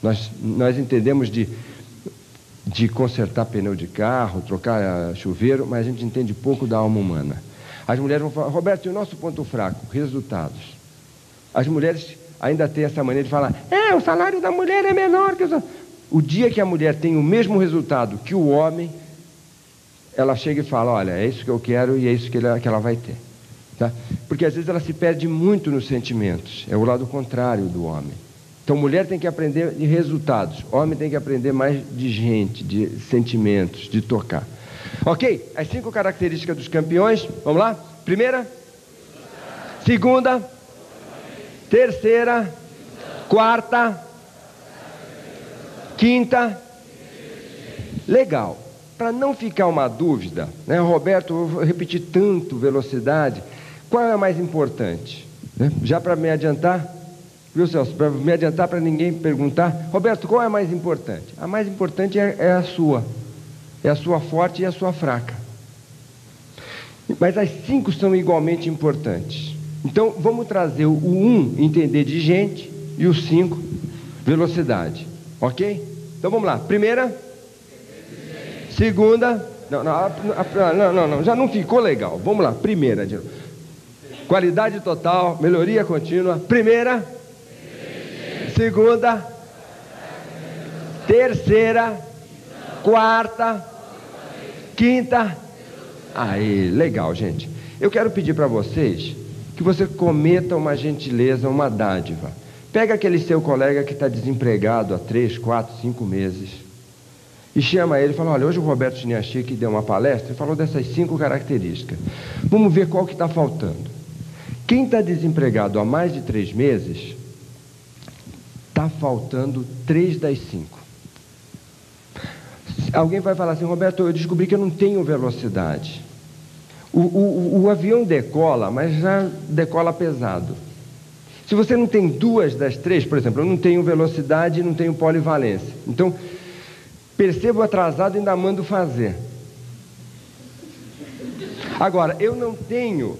Nós entendemos de consertar pneu de carro, trocar chuveiro, mas a gente entende pouco da alma humana. As mulheres vão falar, Roberto, e o nosso ponto fraco? Resultados. As mulheres ainda têm essa maneira de falar, o salário da mulher é menor que o dia que a mulher tem o mesmo resultado que o homem, ela chega e fala, olha, é isso que eu quero e é isso que ela vai ter. Tá? Porque às vezes ela se perde muito nos sentimentos, é o lado contrário do homem. Então mulher tem que aprender de resultados, homem tem que aprender mais de gente, de sentimentos, de tocar. Ok? As 5 características dos campeões, vamos lá? Primeira, segunda, terceira, quarta, quinta. Legal. Para não ficar uma dúvida, né, Roberto, eu vou repetir tanto velocidade, qual é a mais importante? Né? Já para me adiantar, viu, Celso? Para me adiantar, para ninguém perguntar, Roberto, qual é a mais importante? A mais importante é a sua. É a sua forte e a sua fraca. Mas as 5 são igualmente importantes. Então, vamos trazer o 1, entender de gente, e o 5, velocidade. Ok? Então, vamos lá. Primeira. Segunda. Não, já não ficou legal. Vamos lá. Primeira. Qualidade total, melhoria contínua. Primeira. Segunda. Terceira. Quarta. Quinta. Aí, legal, gente. Eu quero pedir para vocês que você cometa uma gentileza, uma dádiva. Pega aquele seu colega que está desempregado há 3, 4, 5 meses e chama ele e fala, olha, hoje o Roberto Chiniachik deu uma palestra e falou dessas 5 características. Vamos ver qual que está faltando. Quem está desempregado há mais de 3 meses, está faltando 3 das 5. Alguém vai falar assim, Roberto, eu descobri que eu não tenho velocidade. O avião decola, mas já decola pesado. Se você não tem 2 das 3, por exemplo, eu não tenho velocidade e não tenho polivalência. Então, percebo atrasado e ainda mando fazer. Agora, eu não tenho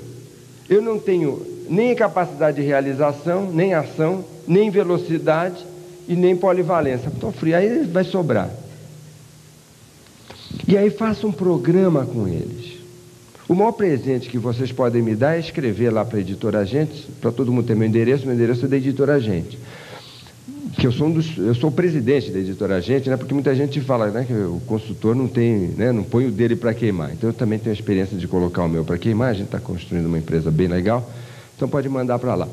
nem capacidade de realização, nem ação, nem velocidade e nem polivalência. Estou frio, aí vai sobrar. E aí faça um programa com eles. O maior presente que vocês podem me dar é escrever lá para a Editora Gente, para todo mundo ter meu endereço é da Editora Gente. Que eu sou o presidente da Editora Gente, né? Porque muita gente fala, né, que o consultor não tem, né, não põe o dele para queimar. Então eu também tenho a experiência de colocar o meu para queimar, a gente está construindo uma empresa bem legal, então pode mandar para lá.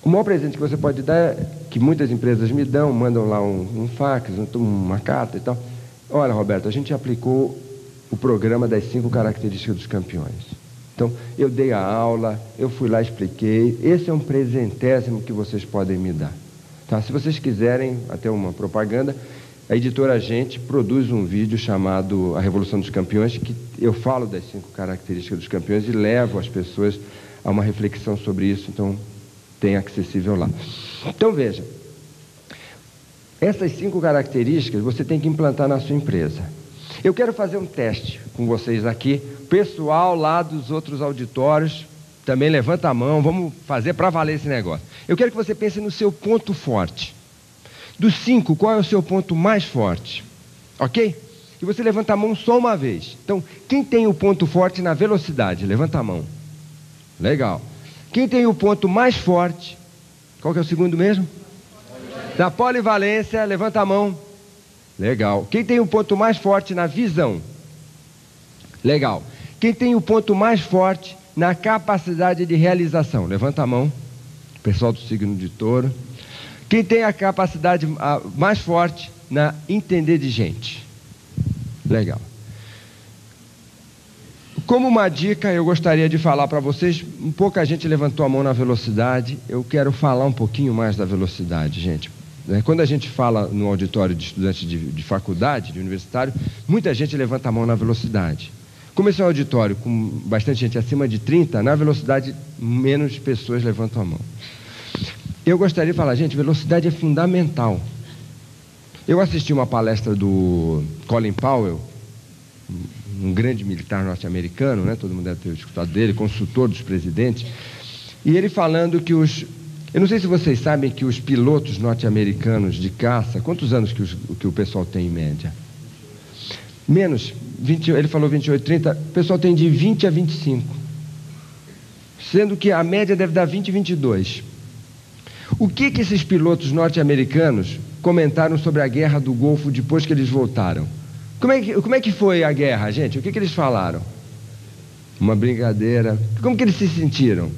O maior presente que você pode dar, que muitas empresas me dão, mandam lá um fax, uma carta e tal. Olha, Roberto, a gente aplicou o programa das 5 características dos campeões. Então, eu dei a aula, eu fui lá, expliquei. Esse é um presentésimo que vocês podem me dar. Tá? Se vocês quiserem, até uma propaganda, a Editora Gente produz um vídeo chamado A Revolução dos Campeões, que eu falo das 5 características dos campeões e levo as pessoas a uma reflexão sobre isso. Então, tem acessível lá. Então, veja. Essas 5 características você tem que implantar na sua empresa. Eu quero fazer um teste com vocês aqui. Pessoal lá dos outros auditórios, também levanta a mão, vamos fazer para valer esse negócio. Eu quero que você pense no seu ponto forte. Dos 5, qual é o seu ponto mais forte? Ok? E você levanta a mão só uma vez. Então, quem tem o ponto forte na velocidade? Levanta a mão. Legal. Quem tem o ponto mais forte? Qual que é o segundo mesmo? Na polivalência, levanta a mão. Legal. Quem tem o ponto mais forte na visão? Legal. Quem tem o ponto mais forte na capacidade de realização? Levanta a mão. Pessoal do signo de Touro. Quem tem a capacidade mais forte na entender de gente? Legal. Como uma dica, eu gostaria de falar para vocês, pouca gente levantou a mão na velocidade, eu quero falar um pouquinho mais da velocidade, gente. Quando a gente fala no auditório de estudantes de faculdade, de universitário, muita gente levanta a mão na velocidade. Como esse é um auditório com bastante gente acima de 30, na velocidade menos pessoas levantam a mão. Eu gostaria de falar, gente, velocidade é fundamental. Eu assisti uma palestra do Colin Powell, um grande militar norte-americano, né? Todo mundo deve ter escutado dele, consultor dos presidentes, e ele falando que Eu não sei se vocês sabem que os pilotos norte-americanos de caça, quantos anos que o pessoal tem em média? Menos, 20, ele falou 28, 30, o pessoal tem de 20 a 25. Sendo que a média deve dar 20 e 22. O que esses pilotos norte-americanos comentaram sobre a guerra do Golfo depois que eles voltaram? Como é que foi a guerra, gente? O que eles falaram? Uma brincadeira. Como que eles se sentiram?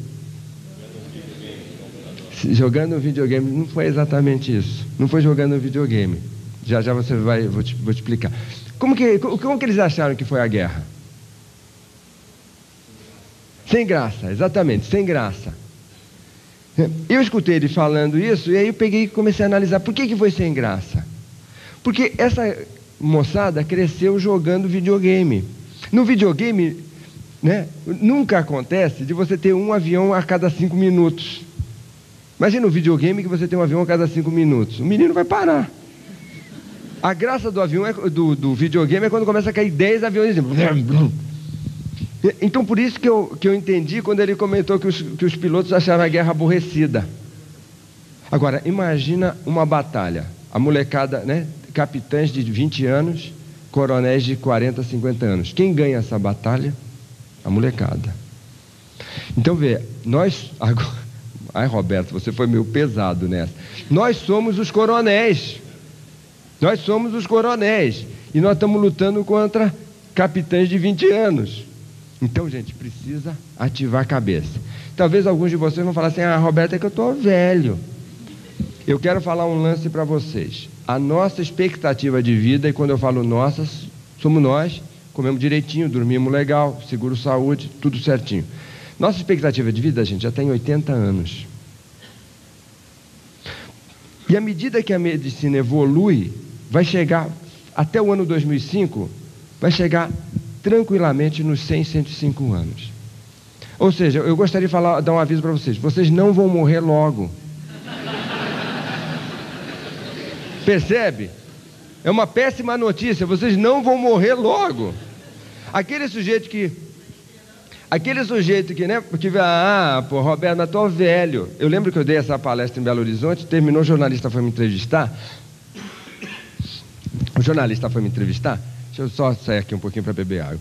Jogando um videogame. Não foi exatamente isso. Não foi jogando um videogame. Já você vou te explicar. Como que eles acharam que foi a guerra? Sem graça, exatamente, sem graça. Eu escutei ele falando isso e aí eu peguei e comecei a analisar. Por que foi sem graça? Porque essa moçada cresceu jogando videogame. No videogame, né, nunca acontece de você ter um avião a cada 5 minutos. Imagina no videogame que você tem um avião a cada 5 minutos. O menino vai parar. A graça do avião do videogame é quando começa a cair 10 aviões. Então, por isso que eu entendi quando ele comentou que os pilotos acharam a guerra aborrecida. Agora, imagina uma batalha. A molecada, né? Capitães de 20 anos, coronéis de 40, 50 anos. Quem ganha essa batalha? A molecada. Então, vê, nós... Agora, ai, Roberto, você foi meio pesado nessa. Nós somos os coronéis. Nós somos os coronéis. E nós estamos lutando contra capitães de 20 anos. Então, gente, precisa ativar a cabeça. Talvez alguns de vocês vão falar assim: ah, Roberto, é que eu estou velho. Eu quero falar um lance para vocês. A nossa expectativa de vida, e quando eu falo nossa, somos nós, comemos direitinho, dormimos legal, seguro saúde, tudo certinho. Nossa expectativa de vida, gente, já tem 80 anos. E à medida que a medicina evolui, vai chegar, até o ano 2005, vai chegar tranquilamente nos 100, 105 anos. Ou seja, eu gostaria de dar um aviso para vocês: vocês não vão morrer logo. Percebe? É uma péssima notícia, vocês não vão morrer logo. Aquele sujeito que, né, porque, pô, Roberto, mas tô velho. Eu lembro que eu dei essa palestra em Belo Horizonte, terminou, o jornalista foi me entrevistar. Deixa eu só sair aqui um pouquinho para beber água.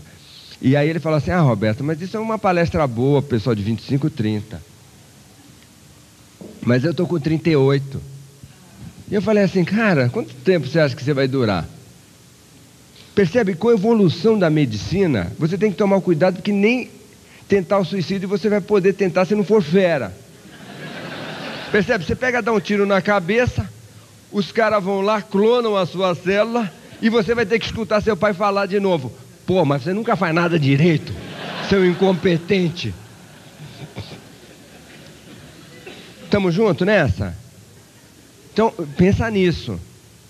E aí ele falou assim: ah, Roberto, mas isso é uma palestra boa, pessoal de 25, 30. Mas eu tô com 38. E eu falei assim: cara, quanto tempo você acha que você vai durar? Percebe? Com a evolução da medicina, você tem que tomar cuidado, porque nem tentar o suicídio você vai poder tentar se não for fera. Percebe? Você pega, dá um tiro na cabeça, os caras vão lá, clonam a sua célula, e você vai ter que escutar seu pai falar de novo: pô, mas você nunca faz nada direito, seu incompetente. Estamos juntos nessa? Então, pensa nisso.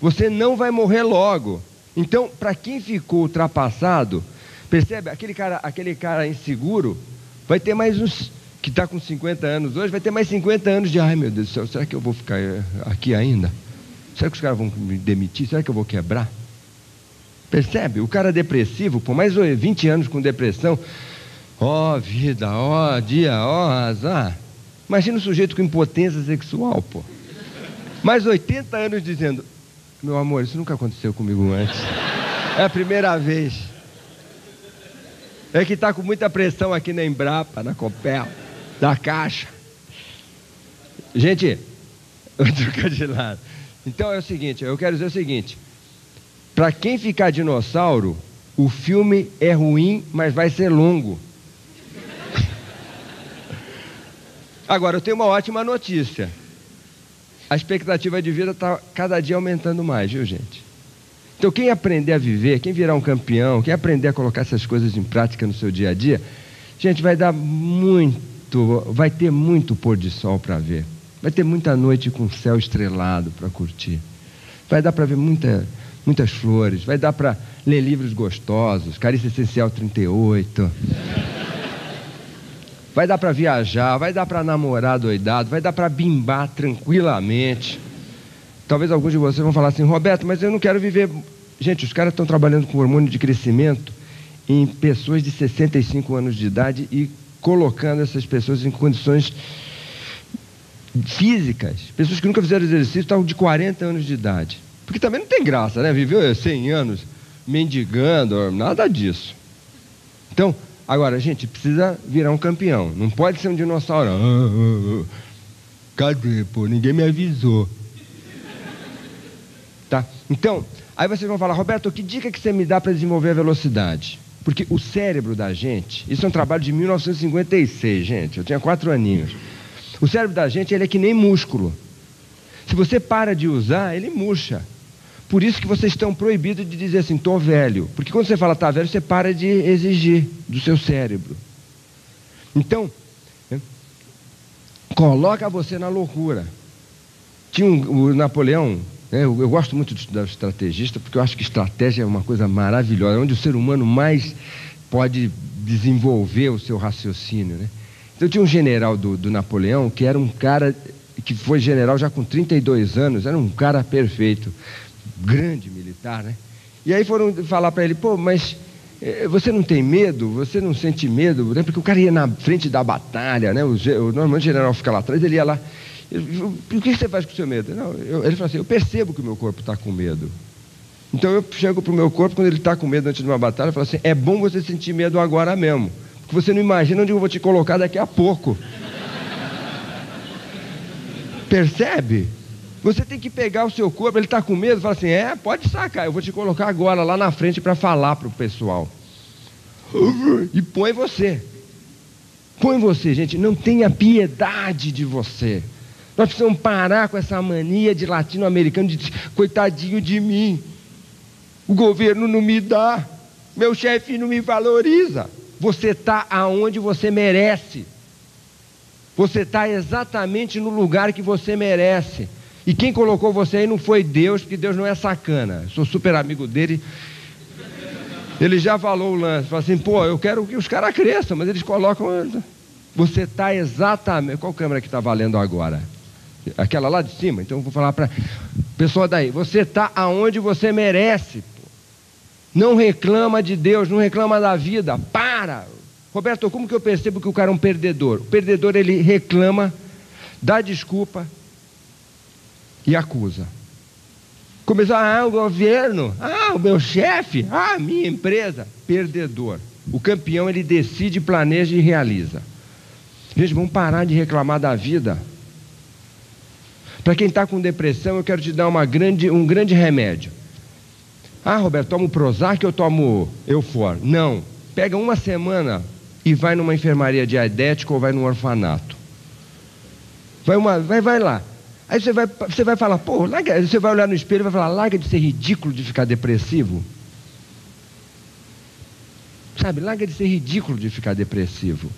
Você não vai morrer logo. Então, para quem ficou ultrapassado, percebe? Aquele cara inseguro vai ter mais uns, que está com 50 anos hoje, vai ter mais 50 anos de: ai, meu Deus do céu, será que eu vou ficar aqui ainda? Será que os caras vão me demitir? Será que eu vou quebrar? Percebe? O cara depressivo, por mais 20 anos com depressão, ó vida, ó dia, ó azar. Imagina o sujeito com impotência sexual, pô. Mais 80 anos dizendo: meu amor, isso nunca aconteceu comigo antes. É a primeira vez. É que está com muita pressão aqui na Embrapa, na Copel, da Caixa. Gente, vou trocar de lado. Então é o seguinte, eu quero dizer o seguinte: para quem ficar dinossauro, o filme é ruim, mas vai ser longo. Agora, eu tenho uma ótima notícia. A expectativa de vida está cada dia aumentando mais, viu, gente? Então, quem aprender a viver, quem virar um campeão, quem aprender a colocar essas coisas em prática no seu dia a dia, gente, vai ter muito pôr de sol para ver. Vai ter muita noite com céu estrelado para curtir. Vai dar para ver muitas flores, vai dar para ler livros gostosos, Carícia Essencial 38. Vai dar para viajar, vai dar para namorar doidado, vai dar para bimbar tranquilamente. Talvez alguns de vocês vão falar assim: Roberto, mas eu não quero viver... Gente, os caras estão trabalhando com hormônio de crescimento em pessoas de 65 anos de idade e colocando essas pessoas em condições físicas. Pessoas que nunca fizeram exercício estavam de 40 anos de idade. Porque também não tem graça, né? Viveu 100 anos mendigando, nada disso. Então, agora, a gente precisa virar um campeão. Não pode ser um dinossauro. Cadê, pô? Ninguém me avisou. Tá? Então, aí vocês vão falar, Roberto, que dica que você me dá para desenvolver a velocidade? Porque o cérebro da gente, isso é um trabalho de 1956, gente, eu tinha 4 aninhos. O cérebro da gente, ele é que nem músculo. Se você para de usar, ele murcha. Por isso que vocês estão proibidos de dizer assim, tô velho. Porque quando você fala tá velho, você para de exigir do seu cérebro. Então, coloca você na loucura. Tinha o Napoleão, eu gosto muito da estrategista, porque eu acho que estratégia é uma coisa maravilhosa, onde o ser humano mais pode desenvolver o seu raciocínio, né? Então tinha um general do Napoleão, que era um cara que foi general já com 32 anos, era um cara perfeito, grande militar, né? E aí foram falar para ele, pô, mas você não tem medo? Você não sente medo? Né? Porque o cara ia na frente da batalha, né? Normalmente o general fica lá atrás, ele ia lá. O que você faz com o seu medo? Não, ele falou assim, eu percebo que o meu corpo está com medo. Então eu chego para o meu corpo, quando ele está com medo antes de uma batalha, eu falo assim, é bom você sentir medo agora mesmo. Porque você não imagina onde eu vou te colocar daqui a pouco. Percebe? Você tem que pegar o seu corpo, ele está com medo, fala assim, pode sacar, eu vou te colocar agora lá na frente para falar para o pessoal. E põe você. Põe você, gente, não tenha piedade de você. Nós precisamos parar com essa mania de latino-americano de coitadinho de mim. O governo não me dá, meu chefe não me valoriza. Você está aonde você merece. Você está exatamente no lugar que você merece. E quem colocou você aí não foi Deus, porque Deus não é sacana. Eu sou super amigo dele. Ele já falou o lance. Falou assim, pô, eu quero que os caras cresçam, mas eles colocam... Você está exatamente... Qual câmera que está valendo agora? Aquela lá de cima? Então eu vou falar para... Pessoal daí, você está aonde você merece. Pô. Não reclama de Deus, não reclama da vida. Para! Roberto, como que eu percebo que o cara é um perdedor? O perdedor, ele reclama, dá desculpa e acusa. Começar, o governo, o meu chefe, a minha empresa. Perdedor. O campeão, ele decide, planeja e realiza. Gente, vamos parar de reclamar da vida. Para quem está com depressão, eu quero te dar um grande remédio. Roberto, tomo Prozac ou tomo Eufor? Não. Pega uma semana e vai numa enfermaria diadética ou vai num orfanato. Vai lá. Aí você vai falar, pô, você vai olhar no espelho e vai falar, larga de ser ridículo de ficar depressivo. Sabe, larga de ser ridículo de ficar depressivo.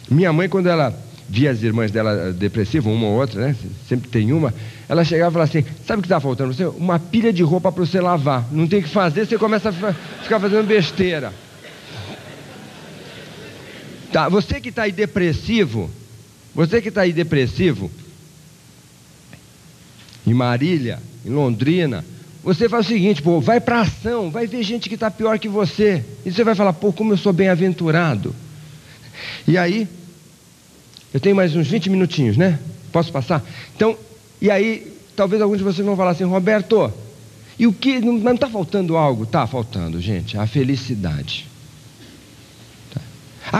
Minha mãe, quando ela via as irmãs dela depressivas, uma ou outra, né? Sempre tem uma, ela chegava e falava assim, sabe o que está faltando para você? Uma pilha de roupa para você lavar. Não tem o que fazer, você começa a ficar fazendo besteira. Tá, você que está aí depressivo, em Marília, em Londrina, você faz o seguinte, pô, vai para ação, vai ver gente que está pior que você. E você vai falar, pô, como eu sou bem-aventurado. E aí, eu tenho mais uns 20 minutinhos, né? Posso passar? Então, e aí, talvez alguns de vocês vão falar assim, Roberto, e o que, não está faltando algo? Está faltando, gente, a felicidade.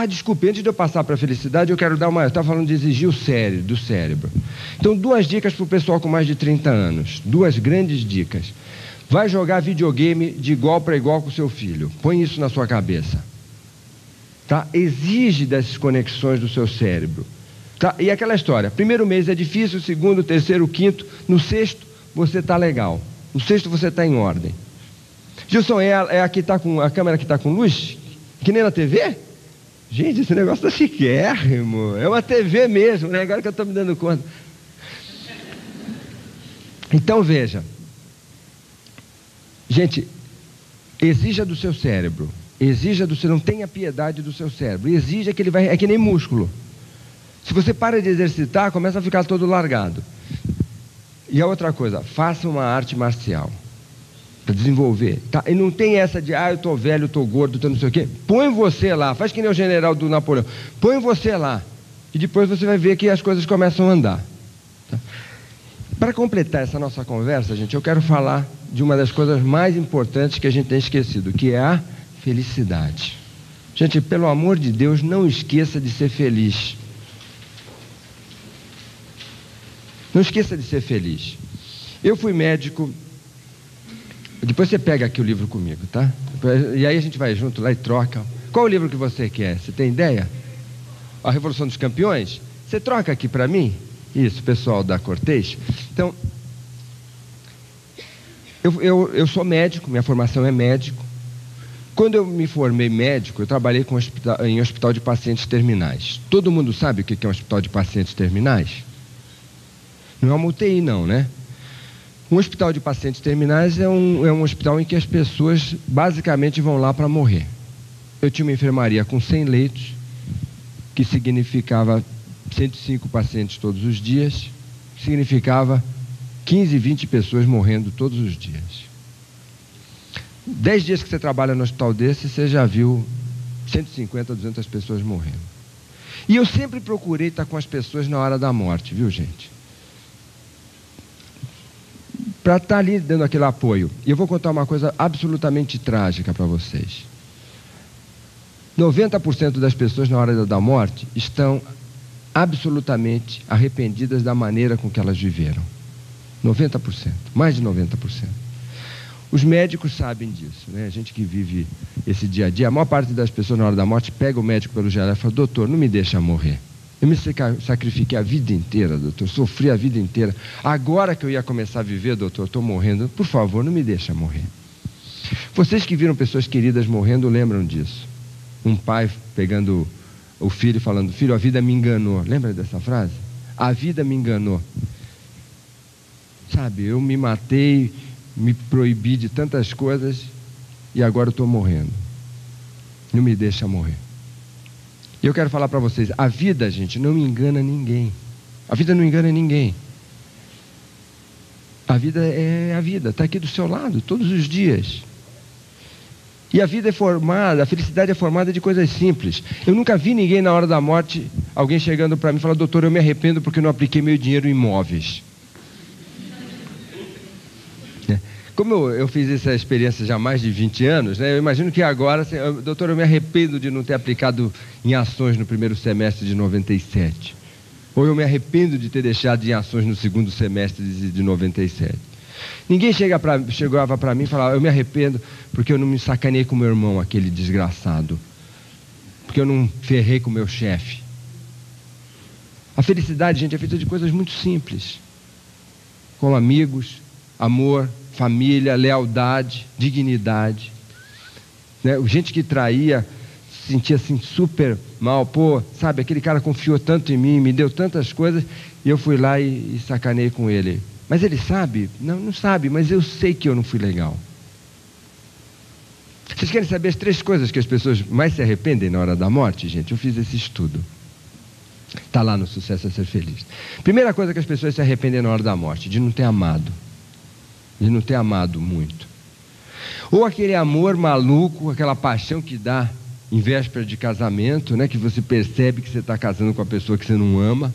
Desculpe, antes de eu passar para a felicidade, eu quero dar eu estava falando de exigir do cérebro. Então, 2 dicas para o pessoal com mais de 30 anos. 2 grandes dicas. Vai jogar videogame de igual para igual com o seu filho. Põe isso na sua cabeça. Tá? Exige dessas conexões do seu cérebro. Tá? E aquela história, primeiro mês é difícil, segundo, terceiro, quinto, no 6º você está legal. No 6º você está em ordem. Gilson, a câmera que está com luz? Que nem na TV? Gente, esse negócio está chiquérrimo. É uma TV mesmo, né? Agora que eu estou me dando conta. Então veja. Gente, exija do seu cérebro. Não tenha piedade do seu cérebro. Exija que ele vai. É que nem músculo. Se você para de exercitar, começa a ficar todo largado. E a outra coisa, faça uma arte marcial. Para desenvolver, tá? E não tem essa de, eu tô velho, eu tô gordo, tô não sei o quê. Põe você lá, faz que nem o general do Napoleão. Põe você lá. E depois você vai ver que as coisas começam a andar. Para completar essa nossa conversa, gente, eu quero falar de uma das coisas mais importantes que a gente tem esquecido, que é a felicidade. Gente, pelo amor de Deus, não esqueça de ser feliz. Não esqueça de ser feliz. Eu fui médico. Depois você pega aqui o livro comigo, tá? E aí a gente vai junto lá e troca. Qual o livro que você quer? Você tem ideia? A Revolução dos Campeões? Você troca aqui para mim? Isso, pessoal da Cortez. Então, eu sou médico, minha formação é médico. Quando eu me formei médico, eu trabalhei em hospital de pacientes terminais. Todo mundo sabe o que é um hospital de pacientes terminais? Não é uma UTI não, né? Um hospital de pacientes terminais é um hospital em que as pessoas basicamente vão lá para morrer. Eu tinha uma enfermaria com 100 leitos, que significava 105 pacientes todos os dias, significava 15, 20 pessoas morrendo todos os dias. 10 dias que você trabalha no hospital desse, você já viu 150, 200 pessoas morrendo. E eu sempre procurei estar com as pessoas na hora da morte, viu, gente? Para estar ali dando aquele apoio. E eu vou contar uma coisa absolutamente trágica para vocês. 90% das pessoas na hora da morte estão absolutamente arrependidas da maneira com que elas viveram. 90%, mais de 90%. Os médicos sabem disso, né? A gente que vive esse dia a dia, a maior parte das pessoas na hora da morte pega o médico pelo geral e fala: doutor, não me deixa morrer. Eu me sacrifiquei a vida inteira, doutor, sofri a vida inteira. Agora que eu ia começar a viver, doutor, estou morrendo. Por favor, não me deixa morrer. Vocês que viram pessoas queridas morrendo lembram disso. Um pai pegando o filho e falando: filho, a vida me enganou. Lembra dessa frase? A vida me enganou. Sabe, eu me matei, me proibi de tantas coisas e agora eu estou morrendo. Não me deixa morrer. E eu quero falar para vocês, a vida, gente, não engana ninguém. A vida não engana ninguém. A vida é a vida, está aqui do seu lado, todos os dias. E a vida é formada, a felicidade é formada de coisas simples. Eu nunca vi ninguém na hora da morte, alguém chegando para mim e falando: doutor, eu me arrependo porque eu não apliquei meu dinheiro em imóveis. Como eu fiz essa experiência já há mais de 20 anos, né, eu imagino que agora, assim, doutor, eu me arrependo de não ter aplicado em ações no primeiro semestre de 97. Ou eu me arrependo de ter deixado em ações no segundo semestre de 97. Ninguém chegava para mim e falava: eu me arrependo porque eu não me sacanei com meu irmão, aquele desgraçado. Porque eu não ferrei com meu chefe. A felicidade, gente, é feita de coisas muito simples. Como amigos, amor, família, lealdade, dignidade, né? Gente que traía se sentia assim super mal. Pô, sabe, aquele cara confiou tanto em mim, me deu tantas coisas, e eu fui lá e sacanei com ele. Mas ele sabe? Não sabe, mas eu sei que eu não fui legal. Vocês querem saber as 3 coisas que as pessoas mais se arrependem na hora da morte, gente? Eu fiz esse estudo. Está lá no Sucesso é Ser Feliz. Primeira coisa que as pessoas se arrependem na hora da morte: de não ter amado. De não ter amado muito. Ou aquele amor maluco, aquela paixão que dá em véspera de casamento, né? Que você percebe que você está casando com a pessoa que você não ama.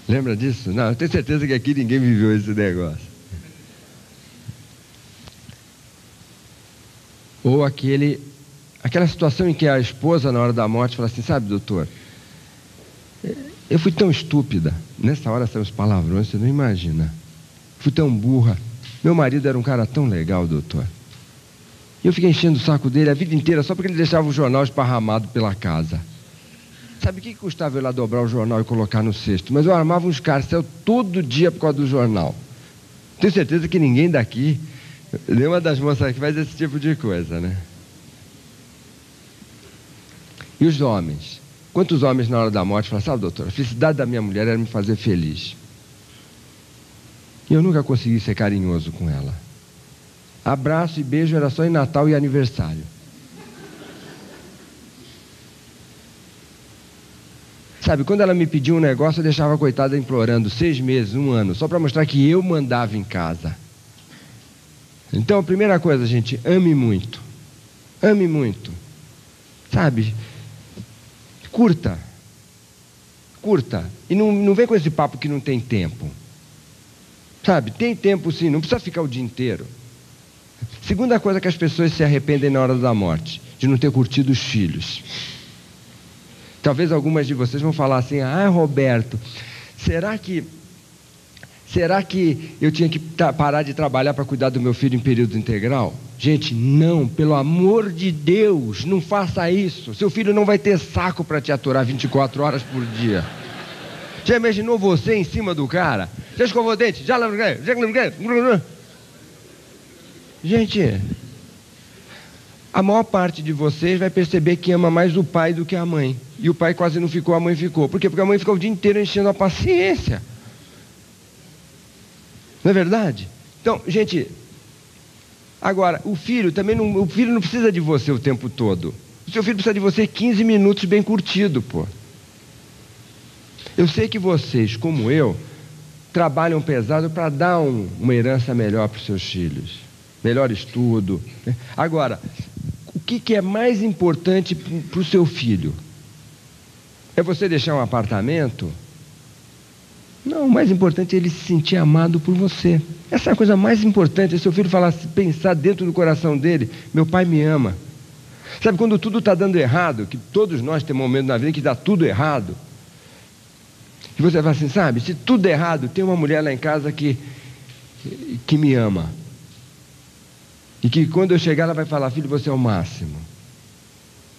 Lembra disso? Não, eu tenho certeza que aqui ninguém viveu esse negócio. Ou aquela situação em que a esposa, na hora da morte, fala assim: sabe, doutor, eu fui tão estúpida. Nessa hora saem os palavrões, você não imagina. Fui tão burra. Meu marido era um cara tão legal, doutor. E eu fiquei enchendo o saco dele a vida inteira só porque ele deixava o jornal esparramado pela casa. Sabe o que custava eu lá dobrar o jornal e colocar no cesto? Mas eu armava um escarcéu todo dia por causa do jornal. Tenho certeza que ninguém daqui, nenhuma das moças aqui faz esse tipo de coisa, né? E os homens? Quantos homens na hora da morte falam: sabe, doutor, a felicidade da minha mulher era me fazer feliz. E eu nunca consegui ser carinhoso com ela. Abraço e beijo era só em Natal e aniversário. Sabe, quando ela me pediu um negócio, eu deixava a coitada implorando 6 meses, 1 ano, só para mostrar que eu mandava em casa. Então, a primeira coisa, gente, ame muito. Ame muito. Sabe? Curta curta. E não vem com esse papo que não tem tempo. Sabe, tem tempo sim, não precisa ficar o dia inteiro. Segunda coisa que as pessoas se arrependem na hora da morte, de não ter curtido os filhos. Talvez algumas de vocês vão falar assim, Roberto, será que eu tinha que parar de trabalhar para cuidar do meu filho em período integral? Gente, não, pelo amor de Deus, não faça isso. Seu filho não vai ter saco para te aturar 24 horas por dia. Já imaginou você em cima do cara? Já escovou o dente? Já Gente, a maior parte de vocês vai perceber que ama mais o pai do que a mãe. E o pai quase não ficou, a mãe ficou. Por quê? Porque a mãe ficou o dia inteiro enchendo a paciência. Não é verdade? Então, gente, agora, o filho não precisa de você o tempo todo. O seu filho precisa de você 15 minutos bem curtido, pô. Eu sei que vocês, como eu, trabalham pesado para dar uma herança melhor para os seus filhos. Melhor estudo. Né? Agora, o que é mais importante para o seu filho? É você deixar um apartamento? Não, o mais importante é ele se sentir amado por você. Essa é a coisa mais importante, é seu filho pensar dentro do coração dele, meu pai me ama. Sabe, quando tudo está dando errado, que todos nós temos um momento na vida que dá tudo errado, e você fala assim, sabe, se tudo der errado, tem uma mulher lá em casa que me ama. E que quando eu chegar ela vai falar, filho, você é o máximo.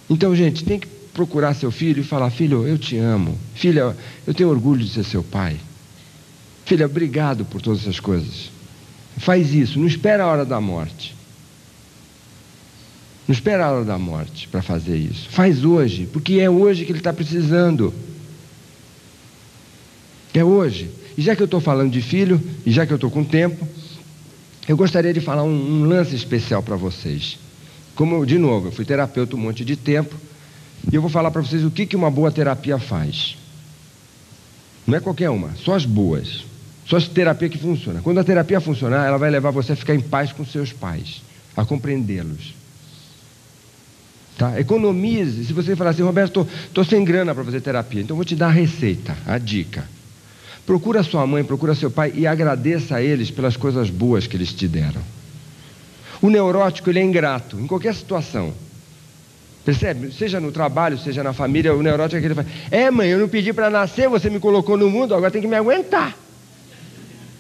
Então, gente, tem que procurar seu filho e falar, filho, eu te amo. Filha, eu tenho orgulho de ser seu pai. Filha, obrigado por todas essas coisas. Faz isso, não espera a hora da morte. Não espera a hora da morte para fazer isso. Faz hoje, porque é hoje que ele está precisando. É hoje. E já que eu estou falando de filho, e já que eu estou com tempo, eu gostaria de falar um lance especial para vocês. De novo, eu fui terapeuta um monte de tempo, e eu vou falar para vocês o que uma boa terapia faz. Não é qualquer uma, só as boas. Só as terapias que funcionam. Quando a terapia funcionar, ela vai levar você a ficar em paz com seus pais, a compreendê-los. Tá? Economize. Se você falar assim, Roberto, estou sem grana para fazer terapia, então eu vou te dar a receita, a dica. Procura sua mãe, procura seu pai e agradeça a eles pelas coisas boas que eles te deram. O neurótico, ele é ingrato, em qualquer situação. Percebe? Seja no trabalho, seja na família, o neurótico é aquele que fala, mãe, eu não pedi para nascer, você me colocou no mundo, agora tem que me aguentar.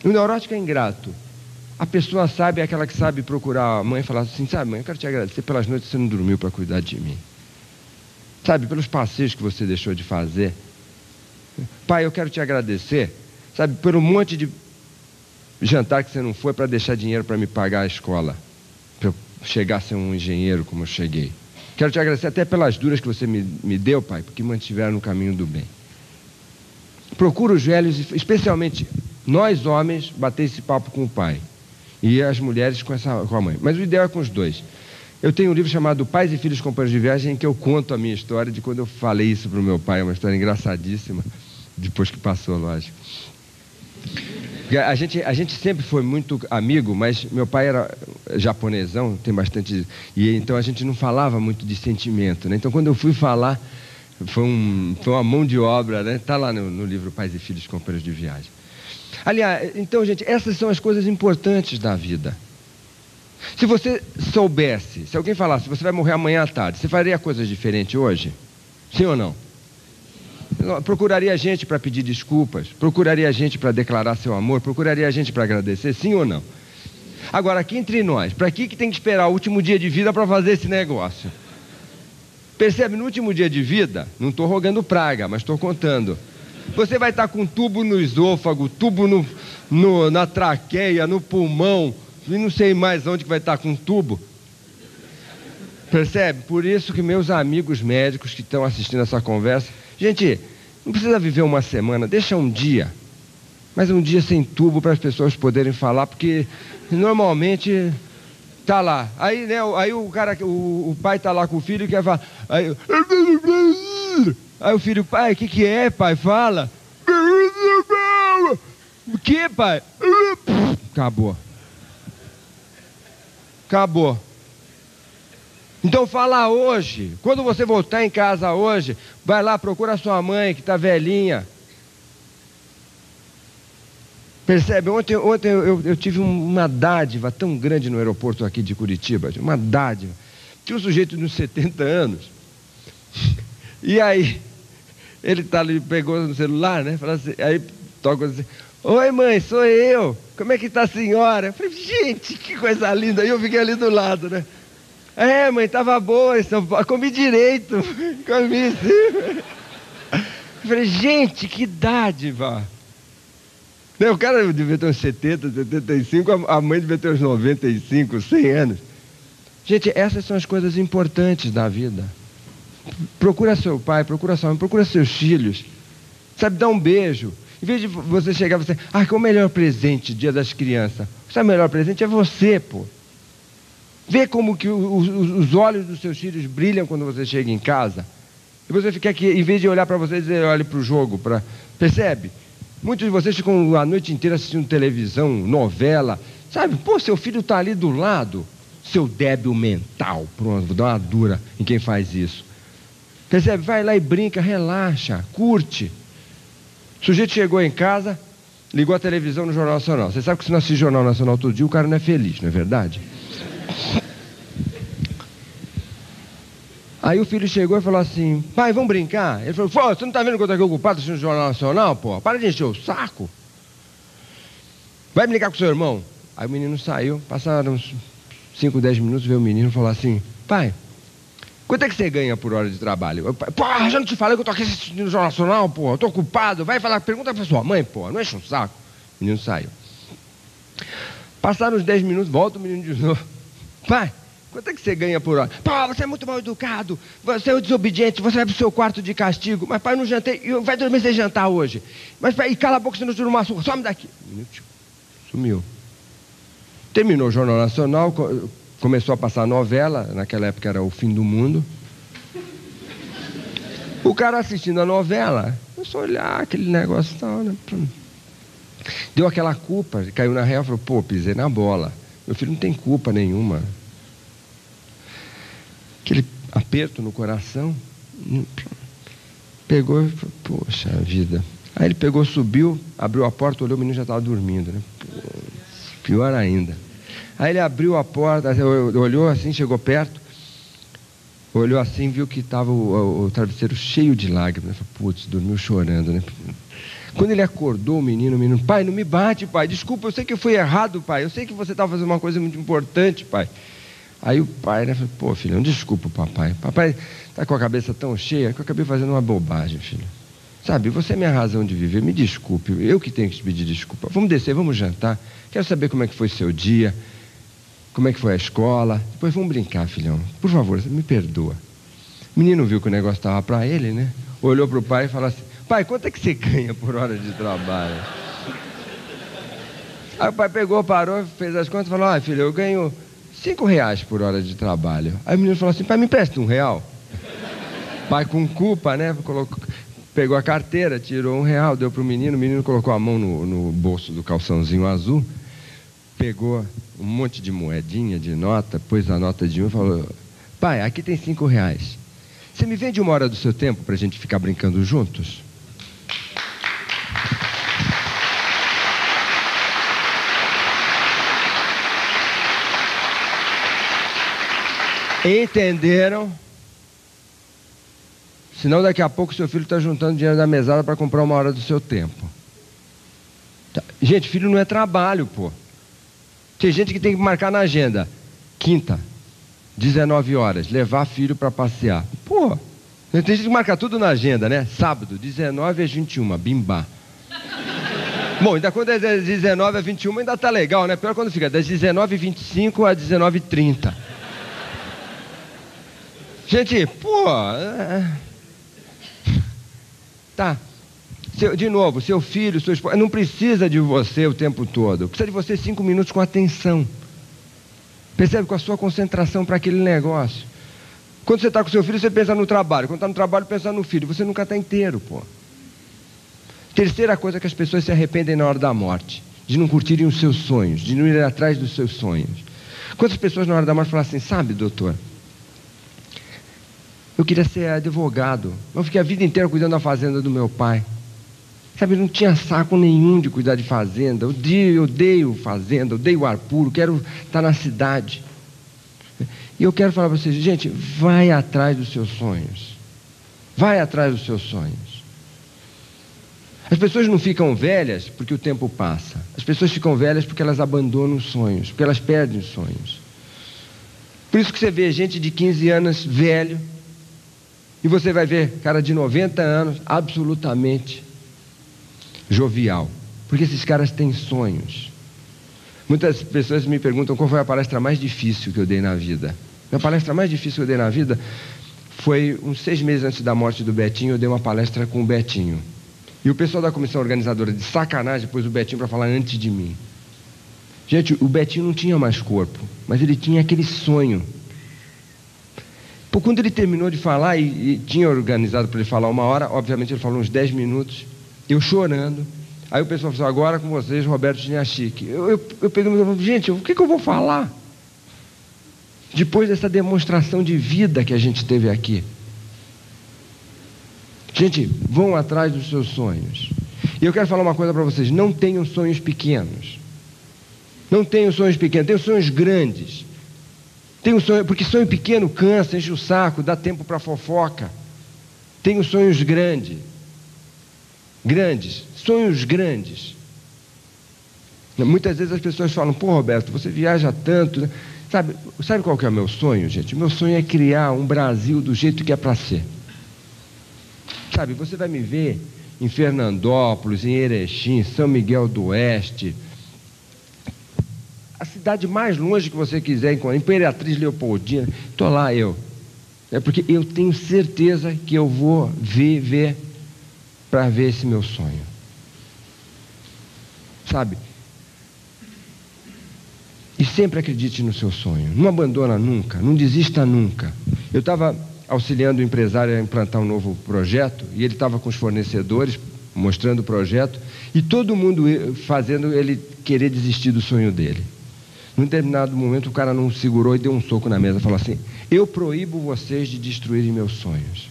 O neurótico é ingrato. A pessoa sabe, é aquela que sabe procurar a mãe e falar assim, sabe, mãe, eu quero te agradecer pelas noites que você não dormiu para cuidar de mim. Sabe, pelos passeios que você deixou de fazer. Pai, eu quero te agradecer, sabe, por um monte de jantar que você não foi para deixar dinheiro para me pagar a escola, para eu chegar a ser um engenheiro como eu cheguei. Quero te agradecer até pelas duras que você me deu, pai, porque me mantiveram no caminho do bem. Procura os velhos, especialmente nós homens, bater esse papo com o pai. E as mulheres com a mãe. Mas o ideal é com os dois. Eu tenho um livro chamado Pais e Filhos Companheiros de Viagem, em que eu conto a minha história de quando eu falei isso para o meu pai. É uma história engraçadíssima, depois que passou, lógico. A gente sempre foi muito amigo, mas meu pai era japonesão, tem bastante... E então a gente não falava muito de sentimento, né? Então quando eu fui falar, foi uma mão de obra, né? Está lá no livro Pais e Filhos Companheiros de Viagem. Aliás, então, gente, essas são as coisas importantes da vida. Se você soubesse, se alguém falasse, você vai morrer amanhã à tarde, você faria coisas diferentes hoje? Sim ou não? Procuraria gente para pedir desculpas? Procuraria gente para declarar seu amor? Procuraria gente para agradecer? Sim ou não? Agora, aqui entre nós, para que tem que esperar o último dia de vida para fazer esse negócio? Percebe, no último dia de vida, não estou rogando praga, mas estou contando. Você vai estar com tubo no esôfago, tubo na traqueia, no pulmão, e não sei mais onde que vai estar com tubo. Percebe? Por isso que meus amigos médicos que estão assistindo essa conversa, gente, não precisa viver uma semana, deixa um dia. Mas um dia sem tubo para as pessoas poderem falar, porque normalmente tá lá. Aí, né, aí o pai tá lá com o filho e quer falar. Aí o filho, pai, o que é, pai? Fala. O que, pai? Acabou. Então fala hoje. Quando você voltar em casa hoje, vai lá, procura a sua mãe que está velhinha. Percebe? Ontem eu tive uma dádiva tão grande no aeroporto aqui de Curitiba. Uma dádiva. Tinha um sujeito de uns 70 anos. E aí, ele pegou no celular, né? Falou assim, aí toca assim: oi mãe, sou eu. Como é que está a senhora? Eu falei: gente, que coisa linda. Aí eu fiquei ali do lado, né? É, mãe, estava boa em São Paulo. Comi direito. Comi sim. Eu falei: gente, que dádiva. O cara devia ter uns 70, 75, a mãe devia ter uns 95, 100 anos. Gente, essas são as coisas importantes da vida. Procura seu pai, procura sua mãe, procura seus filhos. Sabe, dá um beijo. Em vez de você chegar e você: ah, qual é o melhor presente, dia das crianças? Sabe, o melhor presente é você, pô. Vê como que os olhos dos seus filhos brilham quando você chega em casa. E você fica aqui, em vez de olhar para você e dizer: olhe para o jogo. Percebe? Muitos de vocês ficam a noite inteira assistindo televisão, novela. Sabe, pô, seu filho está ali do lado. Seu débil mental. Pronto, vou dar uma dura em quem faz isso. Percebe? Vai lá e brinca, relaxa, curte. O sujeito chegou em casa, ligou a televisão no Jornal Nacional. Você sabe que se não assistir Jornal Nacional todo dia, o cara não é feliz, não é verdade? Aí o filho chegou e falou assim: pai, vamos brincar? Ele falou: pô, você não está vendo que eu estou aqui ocupado assistindo o Jornal Nacional, pô? Para de encher o saco. Vai brincar com seu irmão. Aí o menino saiu, passaram uns 5, 10 minutos, veio o menino e falou assim: pai, quanto é que você ganha por hora de trabalho? Pô, já não te falei que eu estou aqui assistindo o Jornal Nacional, pô? Eu estou ocupado. Vai falar, pergunta para sua mãe, pô. Não enche o saco. O menino saiu. Passaram uns 10 minutos, volta o menino de novo: pai, quanto é que você ganha por hora? Pô, você é muito mal educado, você é desobediente, você vai pro seu quarto de castigo. Mas pai, eu não jantei, vai dormir sem jantar hoje. Mas pai, cala a boca, você não tira uma surra, some daqui. Sumiu. Terminou o Jornal Nacional, começou a passar novela, naquela época era O Fim do Mundo. O cara assistindo a novela, começou a olhar aquele negócio e tal, né? Deu aquela culpa, caiu na real e falou: pô, pisei na bola. Meu filho não tem culpa nenhuma. Aquele aperto no coração. Pegou e falou: poxa vida. Aí ele pegou, subiu, abriu a porta, olhou, o menino já estava dormindo, né? Pior ainda. Aí ele abriu a porta, olhou assim, chegou perto, olhou assim, viu que estava o travesseiro cheio de lágrimas. Falei: putz, dormiu chorando, né? Quando ele acordou, o menino: pai, não me bate, pai, desculpa, eu sei que eu fui errado, pai, eu sei que você estava fazendo uma coisa muito importante, pai. Aí o pai, né, falou: pô, filhão, desculpa, papai. Papai está com a cabeça tão cheia que eu acabei fazendo uma bobagem, filho. Sabe, você é minha razão de viver, me desculpe, eu que tenho que te pedir desculpa. Vamos descer, vamos jantar. Quero saber como é que foi seu dia, como é que foi a escola. Depois vamos brincar, filhão. Por favor, me perdoa. O menino viu que o negócio estava para ele, né? Olhou para o pai e falou assim: pai, quanto é que você ganha por hora de trabalho? Aí o pai pegou, parou, fez as contas e falou: filho, eu ganho R$5 por hora de trabalho. Aí o menino falou assim: pai, me empresta R$1. Pai com culpa, né? Pegou a carteira, tirou R$1, deu para o menino colocou a mão no bolso do calçãozinho azul, pegou um monte de moedinha, de nota, pôs a nota de 1 e falou: pai, aqui tem R$5. Você me vende 1 hora do seu tempo para a gente ficar brincando juntos? Entenderam? Senão daqui a pouco seu filho está juntando dinheiro da mesada para comprar 1 hora do seu tempo. Gente, filho não é trabalho, pô. Tem gente que tem que marcar na agenda: quinta, 19 horas, levar filho para passear. Pô, tem gente que marcar tudo na agenda, né? Sábado, 19 às 21, bimbá. Bom, ainda quando é 19 às 21 ainda tá legal, né? Pior quando fica das 19h25 às 19h30. Gente, pô... Tá. De novo, seu filho, sua esposa, não precisa de você o tempo todo. Precisa de você 5 minutos com atenção. Percebe? Com a sua concentração para aquele negócio. Quando você está com seu filho, você pensa no trabalho. Quando está no trabalho, pensa no filho. Você nunca está inteiro, pô. Terceira coisa que as pessoas se arrependem na hora da morte: de não curtirem os seus sonhos, de não ir atrás dos seus sonhos. Quantas pessoas na hora da morte falam assim: sabe, doutor, Eu queria ser advogado. Eu fiquei a vida inteira cuidando da fazenda do meu pai. Sabe, não tinha saco nenhum de cuidar de fazenda. Eu odeio fazenda, odeio ar puro, quero estar na cidade. E eu quero falar para vocês, gente, vai atrás dos seus sonhos. Vai atrás dos seus sonhos. As pessoas não ficam velhas porque o tempo passa. As pessoas ficam velhas porque elas abandonam os sonhos, porque elas perdem os sonhos. Por isso que você vê gente de 15 anos velho, e você vai ver cara de 90 anos absolutamente jovial. Porque esses caras têm sonhos. Muitas pessoas me perguntam qual foi a palestra mais difícil que eu dei na vida. A palestra mais difícil que eu dei na vida foi uns 6 meses antes da morte do Betinho. Eu dei uma palestra com o Betinho. E o pessoal da comissão organizadora, de sacanagem, pôs o Betinho para falar antes de mim. Gente, o Betinho não tinha mais corpo, mas ele tinha aquele sonho. Pô, quando ele terminou de falar, e tinha organizado para ele falar 1 hora, obviamente ele falou uns 10 minutos, eu chorando. Aí o pessoal falou, agora com vocês, Roberto Chiniachik. Eu peguei e falei, gente, o que eu vou falar? Depois dessa demonstração de vida que a gente teve aqui. Gente, vão atrás dos seus sonhos. E eu quero falar uma coisa para vocês, não tenham sonhos pequenos. Não tenham sonhos pequenos, tenham sonhos grandes. Tenham sonho, porque sonho pequeno cansa, enche o saco, dá tempo para fofoca. Tenham sonhos grandes. Grandes, sonhos grandes. Muitas vezes as pessoas falam, pô, Roberto, você viaja tanto, né? Sabe qual que é o meu sonho, gente? O meu sonho é criar um Brasil do jeito que é para ser. Sabe, você vai me ver em Fernandópolis, em Erechim, em São Miguel do Oeste, a cidade mais longe que você quiser encontrar, Imperatriz Leopoldina, estou lá eu. É porque eu tenho certeza que eu vou viver para ver esse meu sonho. Sabe? E sempre acredite no seu sonho. Não abandona nunca, não desista nunca. Eu estava auxiliando o empresário a implantar um novo projeto, e ele estava com os fornecedores, mostrando o projeto, e todo mundo fazendo ele querer desistir do sonho dele. Num determinado momento o cara não segurou e deu um soco na mesa, falou assim, eu proíbo vocês de destruírem meus sonhos.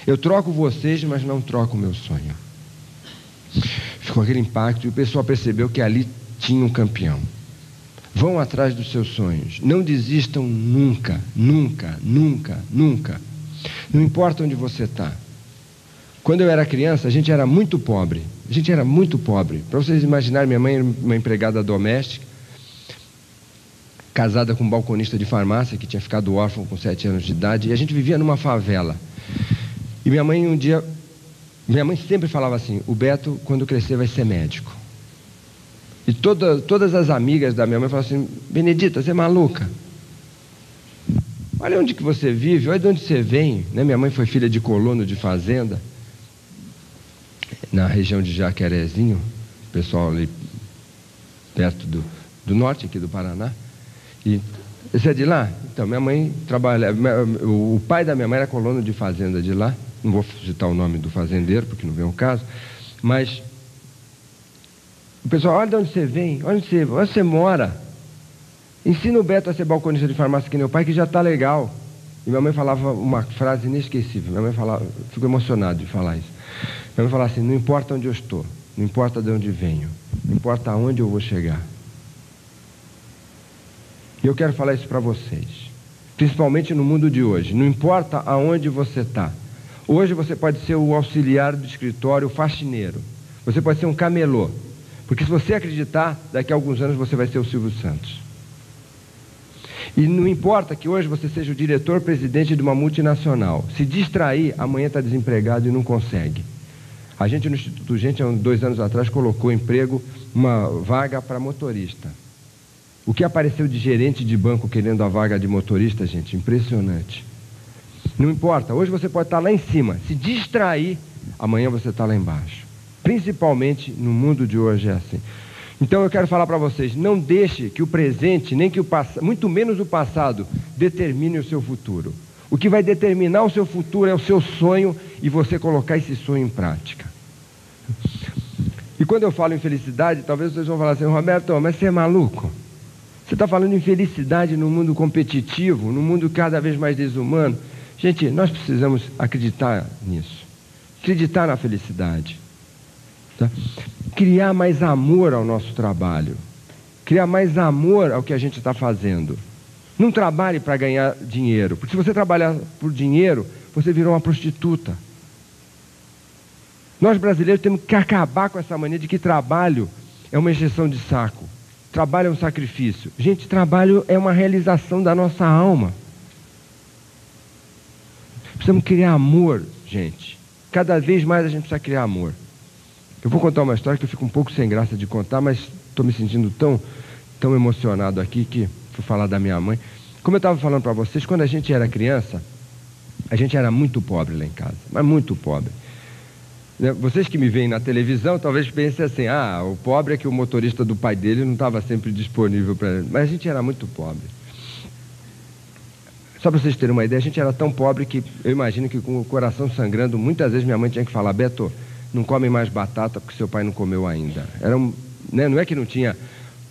Eu troco vocês, mas não troco o meu sonho. Ficou aquele impacto e o pessoal percebeu que ali tinha um campeão. Vão atrás dos seus sonhos. Não desistam nunca, nunca, nunca, nunca. Não importa onde você está. Quando eu era criança, a gente era muito pobre. A gente era muito pobre. Para vocês imaginarem, minha mãe era uma empregada doméstica, casada com um balconista de farmácia, que tinha ficado órfão com 7 anos de idade, e a gente vivia numa favela. E minha mãe minha mãe sempre falava assim, o Beto, quando crescer, vai ser médico. E todas as amigas da minha mãe falavam assim, Benedita, você é maluca? Olha onde que você vive, olha de onde você vem. Né? Minha mãe foi filha de colono de fazenda, na região de Jacarezinho, pessoal ali perto do norte aqui do Paraná. E você é de lá? Então, minha mãe trabalha, o pai da minha mãe era colono de fazenda de lá, não vou citar o nome do fazendeiro, porque não vem ao caso, mas o pessoal, olha de onde você vem, onde você mora. Ensina o Beto a ser balconista de farmácia que nem o pai, que já está legal. E minha mãe falava uma frase inesquecível, minha mãe falava, fico emocionado de falar isso. Minha mãe falava assim, não importa onde eu estou, não importa de onde venho, não importa aonde eu vou chegar. E eu quero falar isso para vocês, principalmente no mundo de hoje. Não importa aonde você está. Hoje você pode ser o auxiliar do escritório, o faxineiro. Você pode ser um camelô. Porque se você acreditar, daqui a alguns anos você vai ser o Silvio Santos. E não importa que hoje você seja o diretor-presidente de uma multinacional. Se distrair, amanhã está desempregado e não consegue. A gente no Instituto Gente, há 2 anos atrás, colocou emprego, uma vaga para motorista. O que apareceu de gerente de banco querendo a vaga de motorista, gente, impressionante. Não importa, hoje você pode estar lá em cima. Se distrair, amanhã você está lá embaixo. Principalmente no mundo de hoje é assim. Então eu quero falar para vocês, não deixe que o presente, nem que o passado, muito menos o passado, determine o seu futuro. O que vai determinar o seu futuro é o seu sonho e você colocar esse sonho em prática. E quando eu falo em felicidade, talvez vocês vão falar assim, Roberto, mas você é maluco? Você está falando em felicidade no mundo competitivo, no mundo cada vez mais desumano? Gente, nós precisamos acreditar nisso. Acreditar na felicidade. Tá? Criar mais amor ao nosso trabalho. Criar mais amor ao que a gente está fazendo. Não trabalhe para ganhar dinheiro. Porque se você trabalhar por dinheiro, você virou uma prostituta. Nós brasileiros temos que acabar com essa mania de que trabalho é uma encheção de saco. Trabalho é um sacrifício. Gente, trabalho é uma realização da nossa alma. Precisamos criar amor, gente. Cada vez mais a gente precisa criar amor. Eu vou contar uma história que eu fico um pouco sem graça de contar, mas estou me sentindo tão emocionado aqui que fui falar da minha mãe. Como eu estava falando para vocês, quando a gente era criança, a gente era muito pobre lá em casa, mas muito pobre. Vocês que me veem na televisão talvez pensem assim, o pobre é que o motorista do pai dele não estava sempre disponível para ele. Mas a gente era muito pobre. Só para vocês terem uma ideia, a gente era tão pobre que eu imagino que com o coração sangrando, muitas vezes minha mãe tinha que falar, Beto, não come mais batata porque seu pai não comeu ainda. Não é que não tinha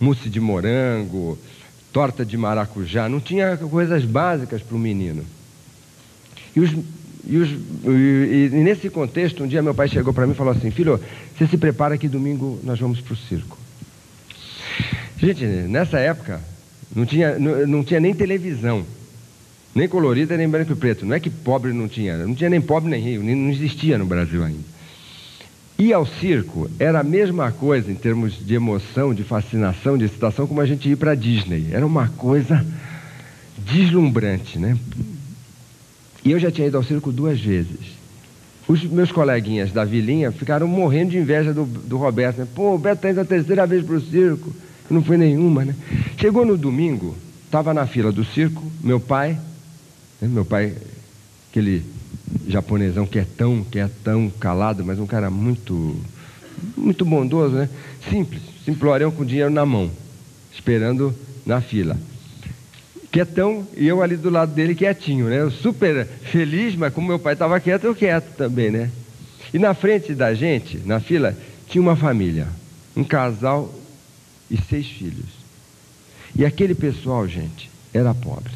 mousse de morango, torta de maracujá, não tinha coisas básicas para o menino. E nesse contexto, um dia meu pai chegou para mim e falou assim, filho, você se prepara que domingo nós vamos para o circo. Gente, nessa época não tinha nem televisão, nem colorida, nem branco e preto. Não é que pobre não tinha nem pobre nem rico, não existia no Brasil ainda. Ir ao circo era a mesma coisa em termos de emoção, de fascinação, de excitação, como a gente ir para a Disney. Era uma coisa deslumbrante, né? E eu já tinha ido ao circo 2 vezes. Os meus coleguinhas da vilinha ficaram morrendo de inveja do Roberto, né? Pô, o Beto está indo a 3ª vez para o circo. Não foi nenhuma, né? Chegou no domingo, estava na fila do circo, meu pai, aquele japonesão que é tão calado, mas um cara muito bondoso, né? Simples, simplorão com dinheiro na mão, esperando na fila. Quietão, e eu ali do lado dele quietinho, né? Eu super feliz, mas como meu pai estava quieto, eu quieto também, né? E na frente da gente, na fila, tinha uma família, um casal e 6 filhos. E aquele pessoal, gente, era pobre.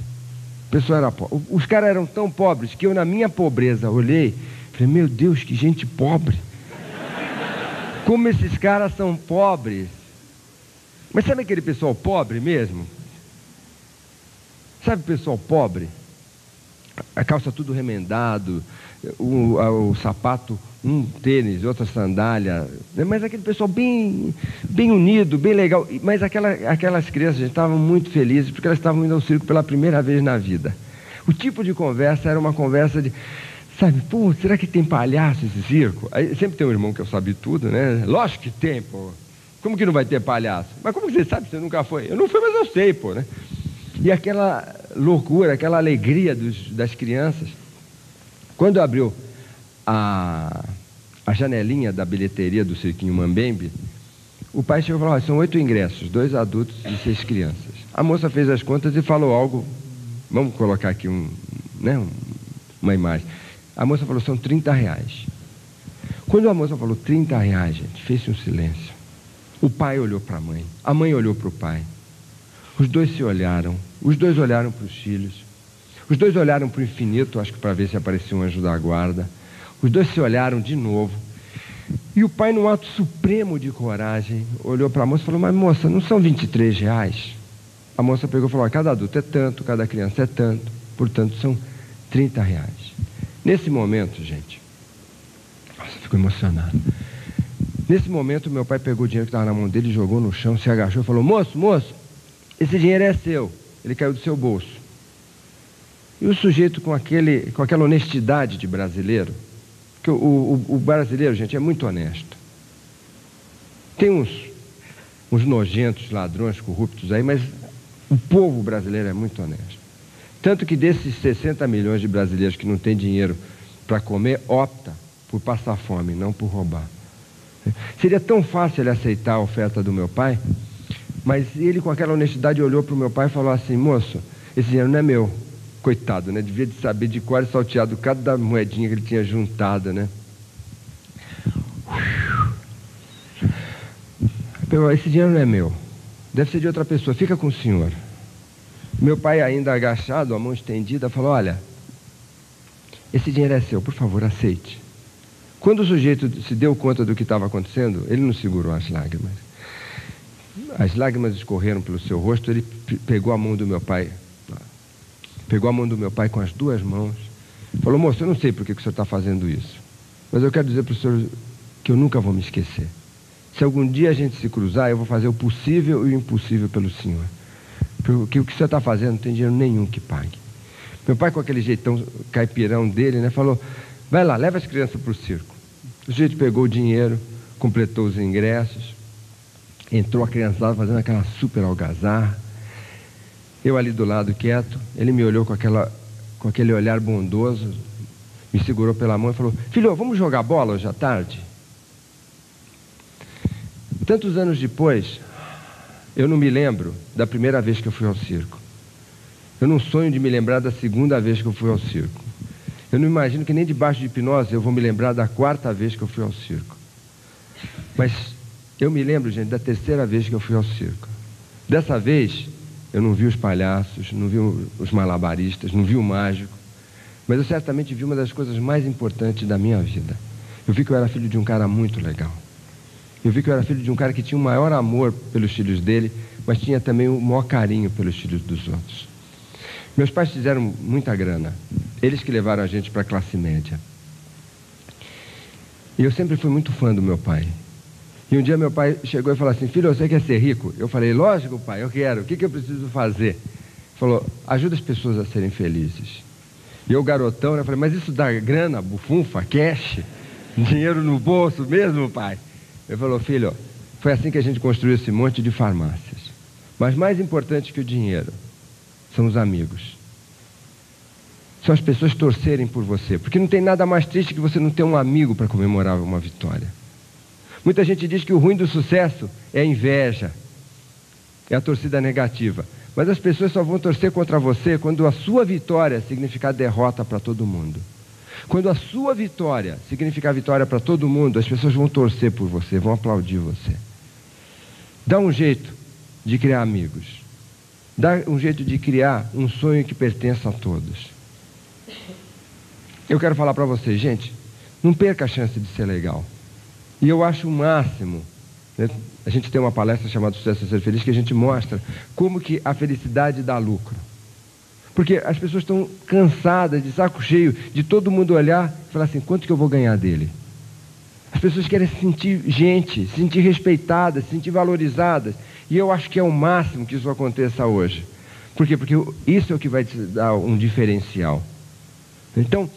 O pessoal era pobre. Os caras eram tão pobres que eu, na minha pobreza, olhei e falei, meu Deus, que gente pobre. Como esses caras são pobres. Mas sabe aquele pessoal pobre mesmo? Sabe o pessoal pobre? A calça tudo remendado, o sapato, um tênis, outra sandália, mas aquele pessoal bem unido, bem legal. Mas aquelas crianças estavam muito felizes porque elas estavam indo ao circo pela primeira vez na vida. O tipo de conversa era uma conversa de, sabe, pô, será que tem palhaço esse circo? Aí, sempre tem um irmão que eu sabe tudo, né? Lógico que tem, pô. Como que não vai ter palhaço? Mas como que você sabe? Você nunca foi? Eu não fui, mas eu sei, pô, né? E aquela loucura, aquela alegria das crianças. Quando abriu a janelinha da bilheteria do Cirquinho Mambembe, o pai chegou e falou, são 8 ingressos, 2 adultos e 6 crianças. A moça fez as contas e falou algo, vamos colocar aqui uma imagem. A moça falou, são R$30. Quando a moça falou R$30, gente, fez-se um silêncio. O pai olhou para a mãe olhou para o pai. Os dois se olharam, os dois olharam para os filhos, os dois olharam para o infinito, acho que para ver se aparecia um anjo da guarda. Os dois se olharam de novo. E o pai, num ato supremo de coragem, olhou para a moça e falou, mas moça, não são R$23? A moça pegou e falou, cada adulto é tanto, cada criança é tanto, portanto são R$30. Nesse momento, gente, nossa, fico emocionado. Nesse momento, meu pai pegou o dinheiro que estava na mão dele, jogou no chão, se agachou e falou, moço, esse dinheiro é seu, ele caiu do seu bolso. E o sujeito com aquela honestidade de brasileiro, que o brasileiro, gente, é muito honesto. Tem uns nojentos ladrões corruptos aí, mas o povo brasileiro é muito honesto. Tanto que desses 60 milhões de brasileiros que não têm dinheiro para comer, opta por passar fome, não por roubar. Seria tão fácil ele aceitar a oferta do meu pai, mas ele, com aquela honestidade, olhou para o meu pai e falou assim, moço, esse dinheiro não é meu. Coitado, né? Devia de saber de cor e salteado cada moedinha que ele tinha juntado, né? Esse dinheiro não é meu. Deve ser de outra pessoa. Fica com o senhor. Meu pai, ainda agachado, a mão estendida, falou, olha, esse dinheiro é seu, por favor, aceite. Quando o sujeito se deu conta do que estava acontecendo, ele não segurou as lágrimas. As lágrimas escorreram pelo seu rosto, ele pegou a mão do meu pai, com as duas mãos, falou: moço, eu não sei por que o senhor está fazendo isso, mas eu quero dizer para o senhor que eu nunca vou me esquecer. Se algum dia a gente se cruzar, eu vou fazer o possível e o impossível pelo senhor. Porque o que o senhor está fazendo não tem dinheiro nenhum que pague. Meu pai, com aquele jeitão caipirão dele, né, falou: vai lá, leva as crianças para o circo. O sujeito pegou o dinheiro, completou os ingressos, entrou a criançada fazendo aquela super algazarra. Eu ali do lado quieto, ele me olhou com aquele olhar bondoso, me segurou pela mão e falou: filho, vamos jogar bola hoje à tarde? Tantos anos depois, eu não me lembro da primeira vez que eu fui ao circo. Eu não sonho de me lembrar da segunda vez que eu fui ao circo. Eu não imagino que nem debaixo de hipnose eu vou me lembrar da quarta vez que eu fui ao circo. Mas eu me lembro, gente, da terceira vez que eu fui ao circo. Dessa vez, eu não vi os palhaços, não vi os malabaristas, não vi o mágico, mas eu certamente vi uma das coisas mais importantes da minha vida. Eu vi que eu era filho de um cara muito legal. Eu vi que eu era filho de um cara que tinha o maior amor pelos filhos dele, mas tinha também o maior carinho pelos filhos dos outros. Meus pais fizeram muita grana. Eles que levaram a gente para a classe média. E eu sempre fui muito fã do meu pai. E um dia meu pai chegou e falou assim: filho, você quer ser rico? Eu falei: lógico, pai, eu quero. O que eu preciso fazer? Ele falou: ajuda as pessoas a serem felizes. E eu, garotão, né, falei: mas isso dá grana, bufunfa, cash, dinheiro no bolso mesmo, pai? Ele falou: filho, foi assim que a gente construiu esse monte de farmácias. Mas mais importante que o dinheiro são os amigos. São as pessoas torcerem por você. Porque não tem nada mais triste que você não ter um amigo para comemorar uma vitória. Muita gente diz que o ruim do sucesso é a inveja, é a torcida negativa. Mas as pessoas só vão torcer contra você quando a sua vitória significar derrota para todo mundo. Quando a sua vitória significar vitória para todo mundo, as pessoas vão torcer por você, vão aplaudir você. Dá um jeito de criar amigos. Dá um jeito de criar um sonho que pertença a todos. Eu quero falar para vocês, gente, não perca a chance de ser legal. E eu acho o máximo, né? A gente tem uma palestra chamada Sucesso é Ser Feliz, que a gente mostra como que a felicidade dá lucro. Porque as pessoas estão cansadas, de saco cheio, de todo mundo olhar e falar assim: quanto que eu vou ganhar dele? As pessoas querem se sentir gente, se sentir respeitadas, se sentir valorizadas. E eu acho que é o máximo que isso aconteça hoje. Por quê? Porque isso é o que vai te dar um diferencial. Então,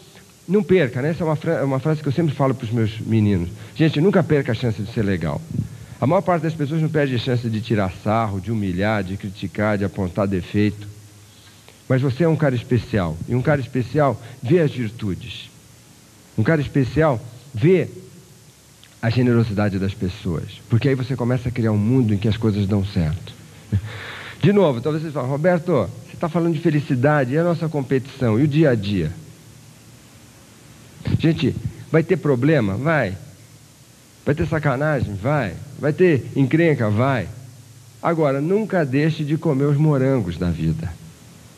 não perca, né? Essa é uma frase que eu sempre falo para os meus meninos. Gente, nunca perca a chance de ser legal. A maior parte das pessoas não perde a chance de tirar sarro, de humilhar, de criticar, de apontar defeito. Mas você é um cara especial. E um cara especial vê as virtudes. Um cara especial vê a generosidade das pessoas. Porque aí você começa a criar um mundo em que as coisas dão certo. De novo, talvez vocês falem: Roberto, você está falando de felicidade, e a nossa competição, e o dia a dia? Gente, vai ter problema? Vai. Vai ter sacanagem? Vai. Vai ter encrenca? Vai. Agora, nunca deixe de comer os morangos da vida.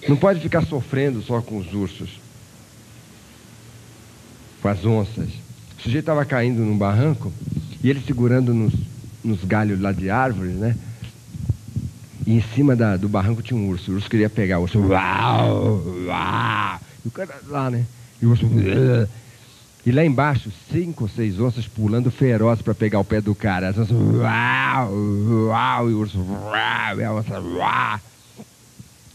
Não pode ficar sofrendo só com os ursos, com as onças. O sujeito estava caindo num barranco e ele segurando nos galhos lá de árvores, né? E em cima do barranco tinha um urso. O urso queria pegar o urso. Uau, uau. E o cara lá, né? E o urso... E lá embaixo, 5 ou 6 onças pulando ferozes para pegar o pé do cara. As onças... Uau, uau. E o urso... Uau, e a onça... Uau.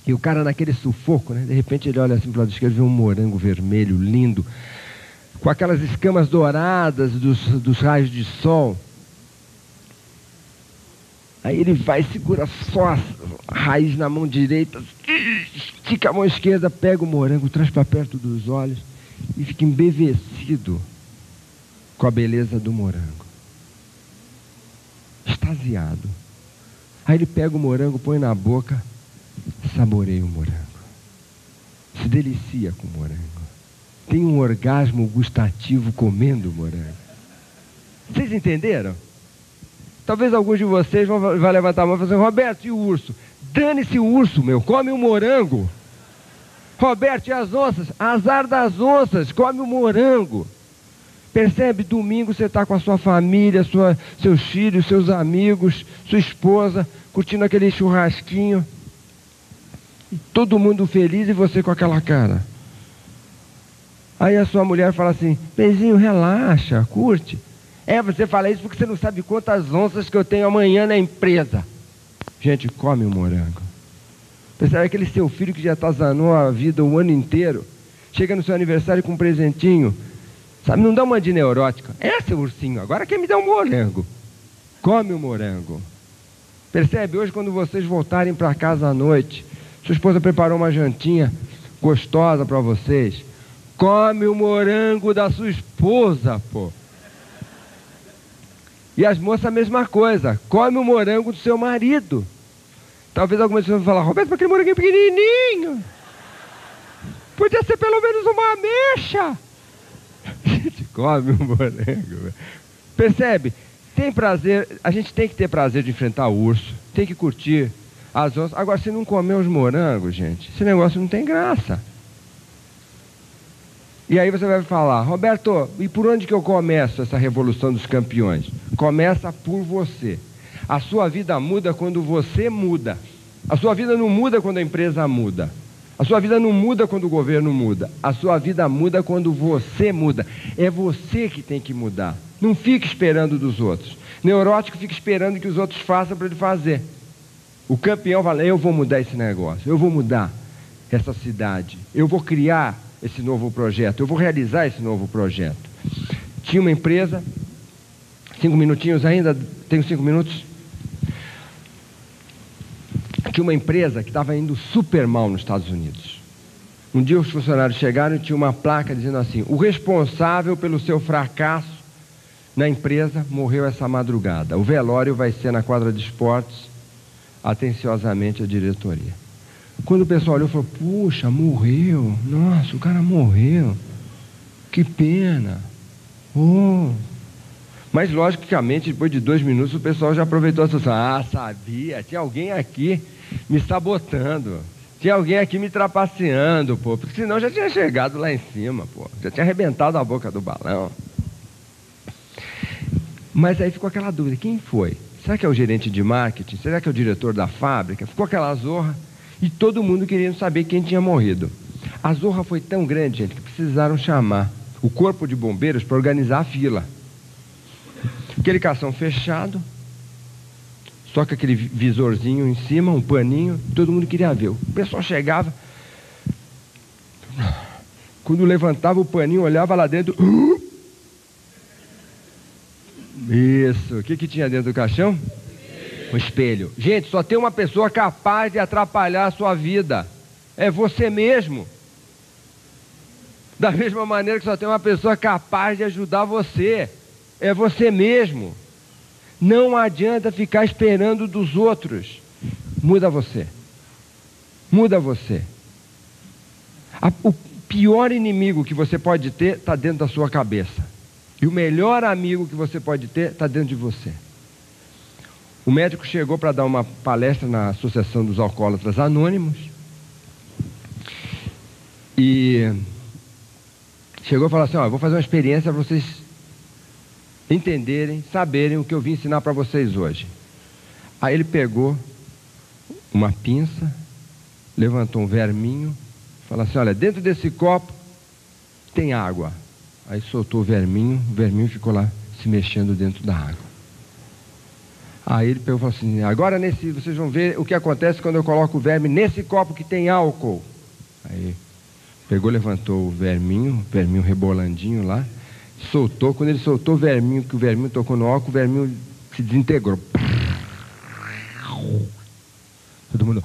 E o cara naquele sufoco, né? De repente ele olha assim para o lado esquerdo e vê um morango vermelho, lindo, com aquelas escamas douradas dos raios de sol. Aí ele vai, segura só a raiz na mão direita, estica a mão esquerda, pega o morango, traz para perto dos olhos e fica embevecido com a beleza do morango. Extasiado. Aí ele pega o morango, põe na boca, saboreia o morango. Se delicia com o morango. Tem um orgasmo gustativo comendo o morango. Vocês entenderam? Talvez alguns de vocês vão levantar a mão e falar assim: Roberto, e o urso? Dane-se o urso, meu, come o morango. Roberto, e as onças? Azar das onças, come o morango. Percebe? Domingo você está com a sua família, seus filhos, seus amigos, sua esposa, curtindo aquele churrasquinho. Todo mundo feliz e você com aquela cara. Aí a sua mulher fala assim: Pezinho, relaxa, curte. Você fala isso porque você não sabe quantas onças que eu tenho amanhã na empresa. Gente, come o morango. Percebe aquele seu filho que já atazanou a vida o ano inteiro, chega no seu aniversário com um presentinho, sabe, não dá uma de neurótica. Seu ursinho, agora quer me dar um morango. Come o morango. Percebe? Hoje, quando vocês voltarem para casa à noite, sua esposa preparou uma jantinha gostosa para vocês. Come o morango da sua esposa, pô. E as moças a mesma coisa. Come o morango do seu marido. Talvez algumas pessoas vão falar: Roberto, aquele moranguinho pequenininho. Podia ser pelo menos uma ameixa. A gente come o morango. Percebe? Tem prazer, a gente tem que ter prazer de enfrentar o urso. Tem que curtir as onças. Agora, se não comer os morangos, gente, esse negócio não tem graça. E aí você vai falar: Roberto, e por onde que eu começo essa revolução dos campeões? Começa por você. A sua vida muda quando você muda. A sua vida não muda quando a empresa muda. A sua vida não muda quando o governo muda. A sua vida muda quando você muda. É você que tem que mudar. Não fique esperando dos outros. Neurótico fica esperando que os outros façam para ele fazer. O campeão fala: eu vou mudar esse negócio, eu vou mudar essa cidade, eu vou criar esse novo projeto, eu vou realizar esse novo projeto. Tinha uma empresa, 5 minutinhos ainda, tenho 5 minutos. Tinha uma empresa que estava indo super mal nos Estados Unidos. Um dia os funcionários chegaram e tinha uma placa dizendo assim: o responsável pelo seu fracasso na empresa morreu essa madrugada. O velório vai ser na quadra de esportes. Atenciosamente a diretoria. Quando o pessoal olhou, falou: puxa, morreu. Nossa, o cara morreu. Que pena. Oh. Mas logicamente, depois de 2 minutos, o pessoal já aproveitou a situação. Ah, sabia, tinha alguém aqui me sabotando. Tinha alguém aqui me trapaceando, pô. Porque senão já tinha chegado lá em cima, pô. Já tinha arrebentado a boca do balão. Mas aí ficou aquela dúvida: quem foi? Será que é o gerente de marketing? Será que é o diretor da fábrica? Ficou aquela zorra e todo mundo querendo saber quem tinha morrido. A zorra foi tão grande, gente, que precisaram chamar o corpo de bombeiros para organizar a fila. Aquele cação fechado, só com aquele visorzinho em cima, um paninho, todo mundo queria ver. O pessoal chegava, quando levantava o paninho, olhava lá dentro. Isso, o que tinha dentro do caixão? Um espelho. Gente, só tem uma pessoa capaz de atrapalhar a sua vida. É você mesmo. Da mesma maneira que só tem uma pessoa capaz de ajudar você. É você mesmo. Não adianta ficar esperando dos outros. Muda você. Muda você. O pior inimigo que você pode ter está dentro da sua cabeça. E o melhor amigo que você pode ter está dentro de você. O médico chegou para dar uma palestra na Associação dos Alcoólatras Anônimos. E chegou e falou assim: ó, eu vou fazer uma experiência para vocês entenderem, saberem o que eu vim ensinar para vocês hoje. Aí ele pegou uma pinça, levantou um verminho, falou assim: olha, dentro desse copo tem água. Aí soltou o verminho ficou lá se mexendo dentro da água. Aí ele pegou e falou assim: agora vocês vão ver o que acontece quando eu coloco o verme nesse copo que tem álcool. Aí pegou, levantou o verminho rebolandinho lá, soltou. Quando ele soltou o verminho, que o verminho tocou no álcool, o verminho se desintegrou. Todo mundo...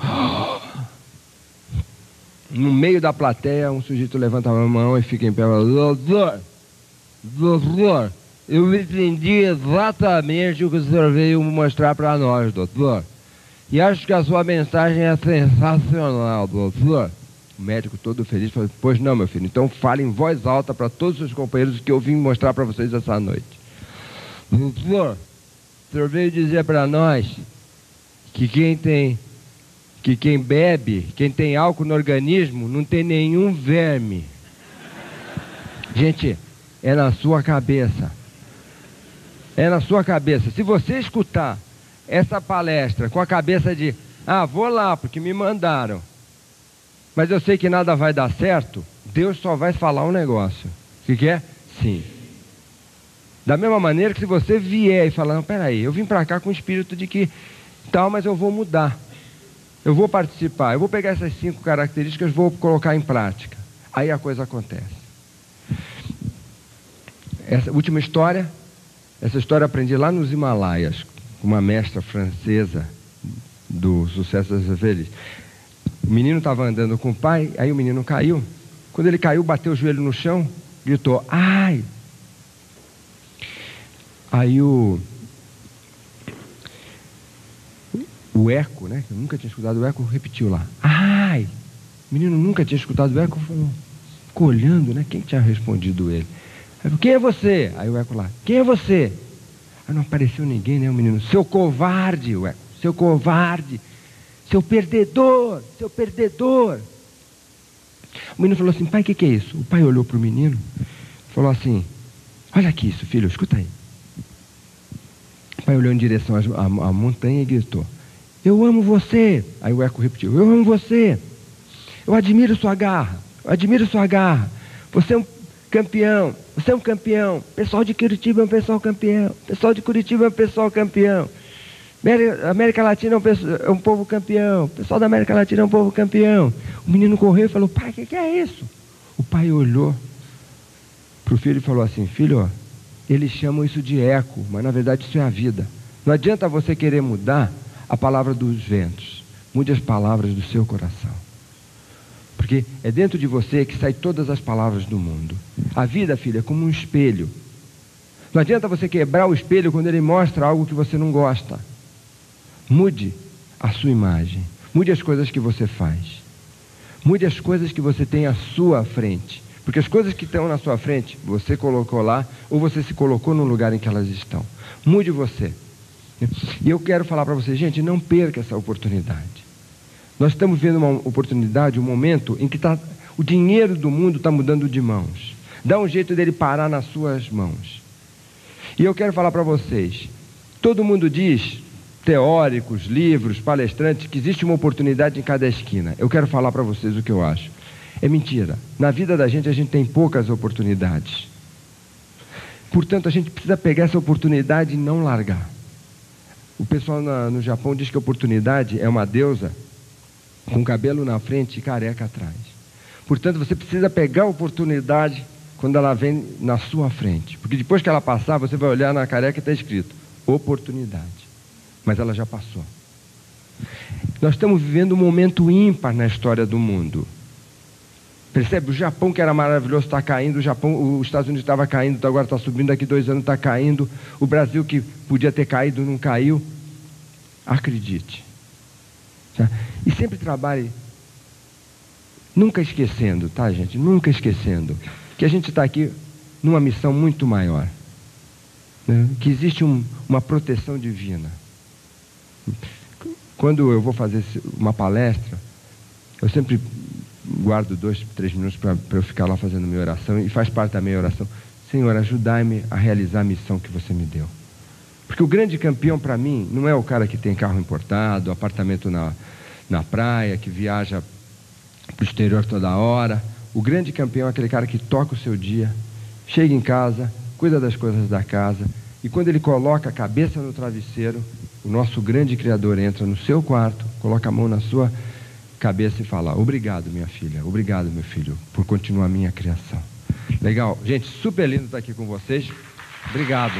No meio da plateia, um sujeito levanta a mão e fica em pé. Doutor, eu entendi exatamente o que o senhor veio mostrar para nós, doutor. E acho que a sua mensagem é sensacional, doutor. O médico todo feliz falou: pois não, meu filho, então fale em voz alta para todos os seus companheiros que eu vim mostrar para vocês essa noite. Doutor, o senhor veio dizer para nós que que quem bebe, quem tem álcool no organismo, não tem nenhum verme. Gente, é na sua cabeça. É na sua cabeça. Se você escutar essa palestra com a cabeça de, vou lá porque me mandaram, mas eu sei que nada vai dar certo, Deus só vai falar um negócio. O que é? Sim. Da mesma maneira que se você vier e falar, não, peraí, eu vim para cá com o espírito de que tal, mas eu vou mudar. Eu vou participar, eu vou pegar essas 5 características, vou colocar em prática. Aí a coisa acontece. Essa última história, essa história eu aprendi lá nos Himalaias, com uma mestra francesa do Sucesso das Velhices. O menino estava andando com o pai, aí o menino caiu. Quando ele caiu, bateu o joelho no chão, gritou, ai! Aí o eco, né? Eu nunca tinha escutado o eco, repetiu lá. Ai! O menino nunca tinha escutado o eco, ficou olhando, né? Quem tinha respondido ele? Aí falou, quem é você? Aí o eco lá, quem é você? Aí não apareceu ninguém, né? O menino, seu covarde, o eco, seu covarde, seu perdedor, seu perdedor. O menino falou assim, pai, o que é isso? O pai olhou para o menino e falou assim, olha aqui isso, filho, escuta aí. O pai olhou em direção à montanha e gritou, eu amo você. Aí o eco repetiu, eu amo você. Eu admiro sua garra, eu admiro sua garra. Você é um campeão, você é um campeão. Pessoal de Curitiba é um pessoal campeão. Pessoal de Curitiba é um pessoal campeão. América Latina é um povo campeão. Pessoal da América Latina é um povo campeão. O menino correu e falou, pai, o que é isso? O pai olhou para o filho e falou assim, filho, eles chamam isso de eco, mas na verdade isso é a vida. Não adianta você querer mudar a palavra dos ventos. Mude as palavras do seu coração. Porque é dentro de você que saem todas as palavras do mundo. A vida, filha, é como um espelho. Não adianta você quebrar o espelho quando ele mostra algo que você não gosta. Mude a sua imagem. Mude as coisas que você faz. Mude as coisas que você tem à sua frente. Porque as coisas que estão na sua frente, você colocou lá, ou você se colocou no lugar em que elas estão. Mude você. E eu quero falar para você, gente, não perca essa oportunidade. Nós estamos vendo uma oportunidade, um momento em que o dinheiro do mundo está mudando de mãos. Dá um jeito dele parar nas suas mãos. E eu quero falar para vocês, todo mundo diz, teóricos, livros, palestrantes, que existe uma oportunidade em cada esquina. Eu quero falar para vocês o que eu acho. É mentira. Na vida da gente, a gente tem poucas oportunidades. Portanto, a gente precisa pegar essa oportunidade e não largar. O pessoal no Japão diz que a oportunidade é uma deusa com cabelo na frente e careca atrás. Portanto, você precisa pegar a oportunidade quando ela vem na sua frente. Porque depois que ela passar, você vai olhar na careca e está escrito oportunidade. Mas ela já passou. Nós estamos vivendo um momento ímpar na história do mundo. Percebe? O Japão, que era maravilhoso, está caindo. Os Estados Unidos estava caindo, agora está subindo. Daqui 2 anos está caindo. O Brasil, que podia ter caído, não caiu. Acredite. Tá? E sempre trabalhe, nunca esquecendo, tá, gente? Nunca esquecendo que a gente está aqui numa missão muito maior, né? Que existe uma proteção divina. Quando eu vou fazer uma palestra, eu sempre guardo 2, 3 minutos para eu ficar lá fazendo minha oração, e faz parte da minha oração. Senhor, ajudai-me a realizar a missão que você me deu. Porque o grande campeão para mim não é o cara que tem carro importado, apartamento na praia, que viaja para o exterior toda hora. O grande campeão é aquele cara que toca o seu dia, chega em casa, cuida das coisas da casa, e quando ele coloca a cabeça no travesseiro, o nosso grande Criador entra no seu quarto, coloca a mão na sua cabeça e fala, obrigado, minha filha, obrigado, meu filho, por continuar a minha criação. Legal? Gente, super lindo estar aqui com vocês. Obrigado.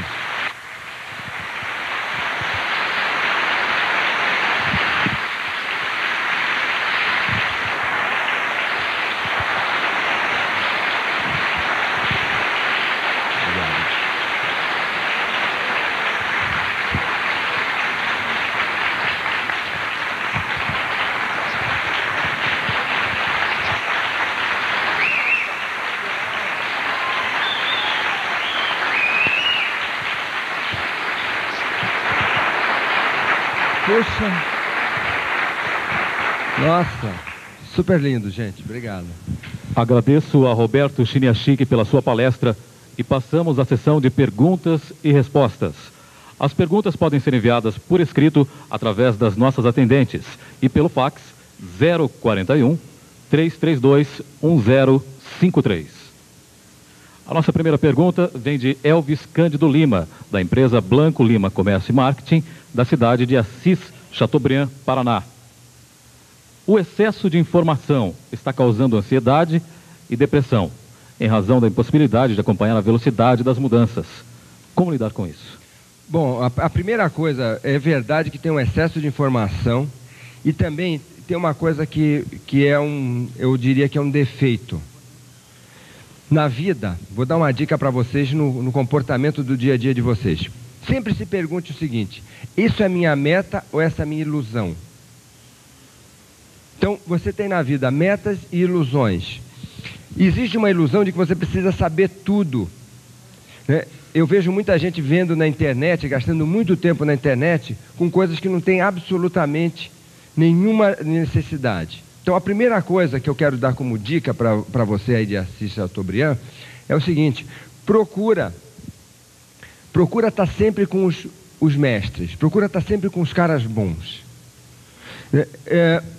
Poxa. Nossa, super lindo, gente. Obrigado. Agradeço a Roberto Chiniachik pela sua palestra e passamos à sessão de perguntas e respostas. As perguntas podem ser enviadas por escrito através das nossas atendentes e pelo fax 041 332 1053. A nossa primeira pergunta vem de Elvis Cândido Lima, da empresa Blanco Lima Comércio e Marketing, da cidade de Assis, Chateaubriand, Paraná. O excesso de informação está causando ansiedade e depressão, em razão da impossibilidade de acompanhar a velocidade das mudanças. Como lidar com isso? Bom, a primeira coisa, é verdade que tem um excesso de informação e também tem uma coisa que eu diria que é um defeito. Na vida, vou dar uma dica para vocês no comportamento do dia a dia de vocês. Sempre se pergunte o seguinte: isso é minha meta ou essa é minha ilusão? Então, você tem na vida metas e ilusões. Existe uma ilusão de que você precisa saber tudo, né? Eu vejo muita gente vendo na internet, gastando muito tempo na internet, com coisas que não têm absolutamente nenhuma necessidade. Então, a primeira coisa que eu quero dar como dica para você aí de Assis Chateaubriand é o seguinte: procura estar sempre com os mestres, procura estar sempre com os caras bons.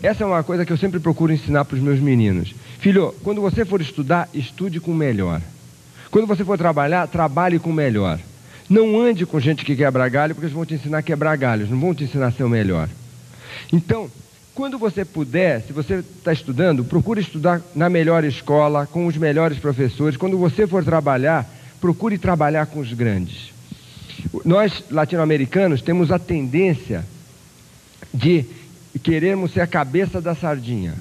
Essa é uma coisa que eu sempre procuro ensinar para os meus meninos. Filho, quando você for estudar, estude com o melhor. Quando você for trabalhar, trabalhe com o melhor. Não ande com gente que quebra galho, porque eles vão te ensinar a quebrar galhos, não vão te ensinar a ser o melhor. Então, quando você puder, se você está estudando, procure estudar na melhor escola, com os melhores professores. Quando você for trabalhar, procure trabalhar com os grandes. Nós, latino-americanos, temos a tendência de querermos ser a cabeça da sardinha.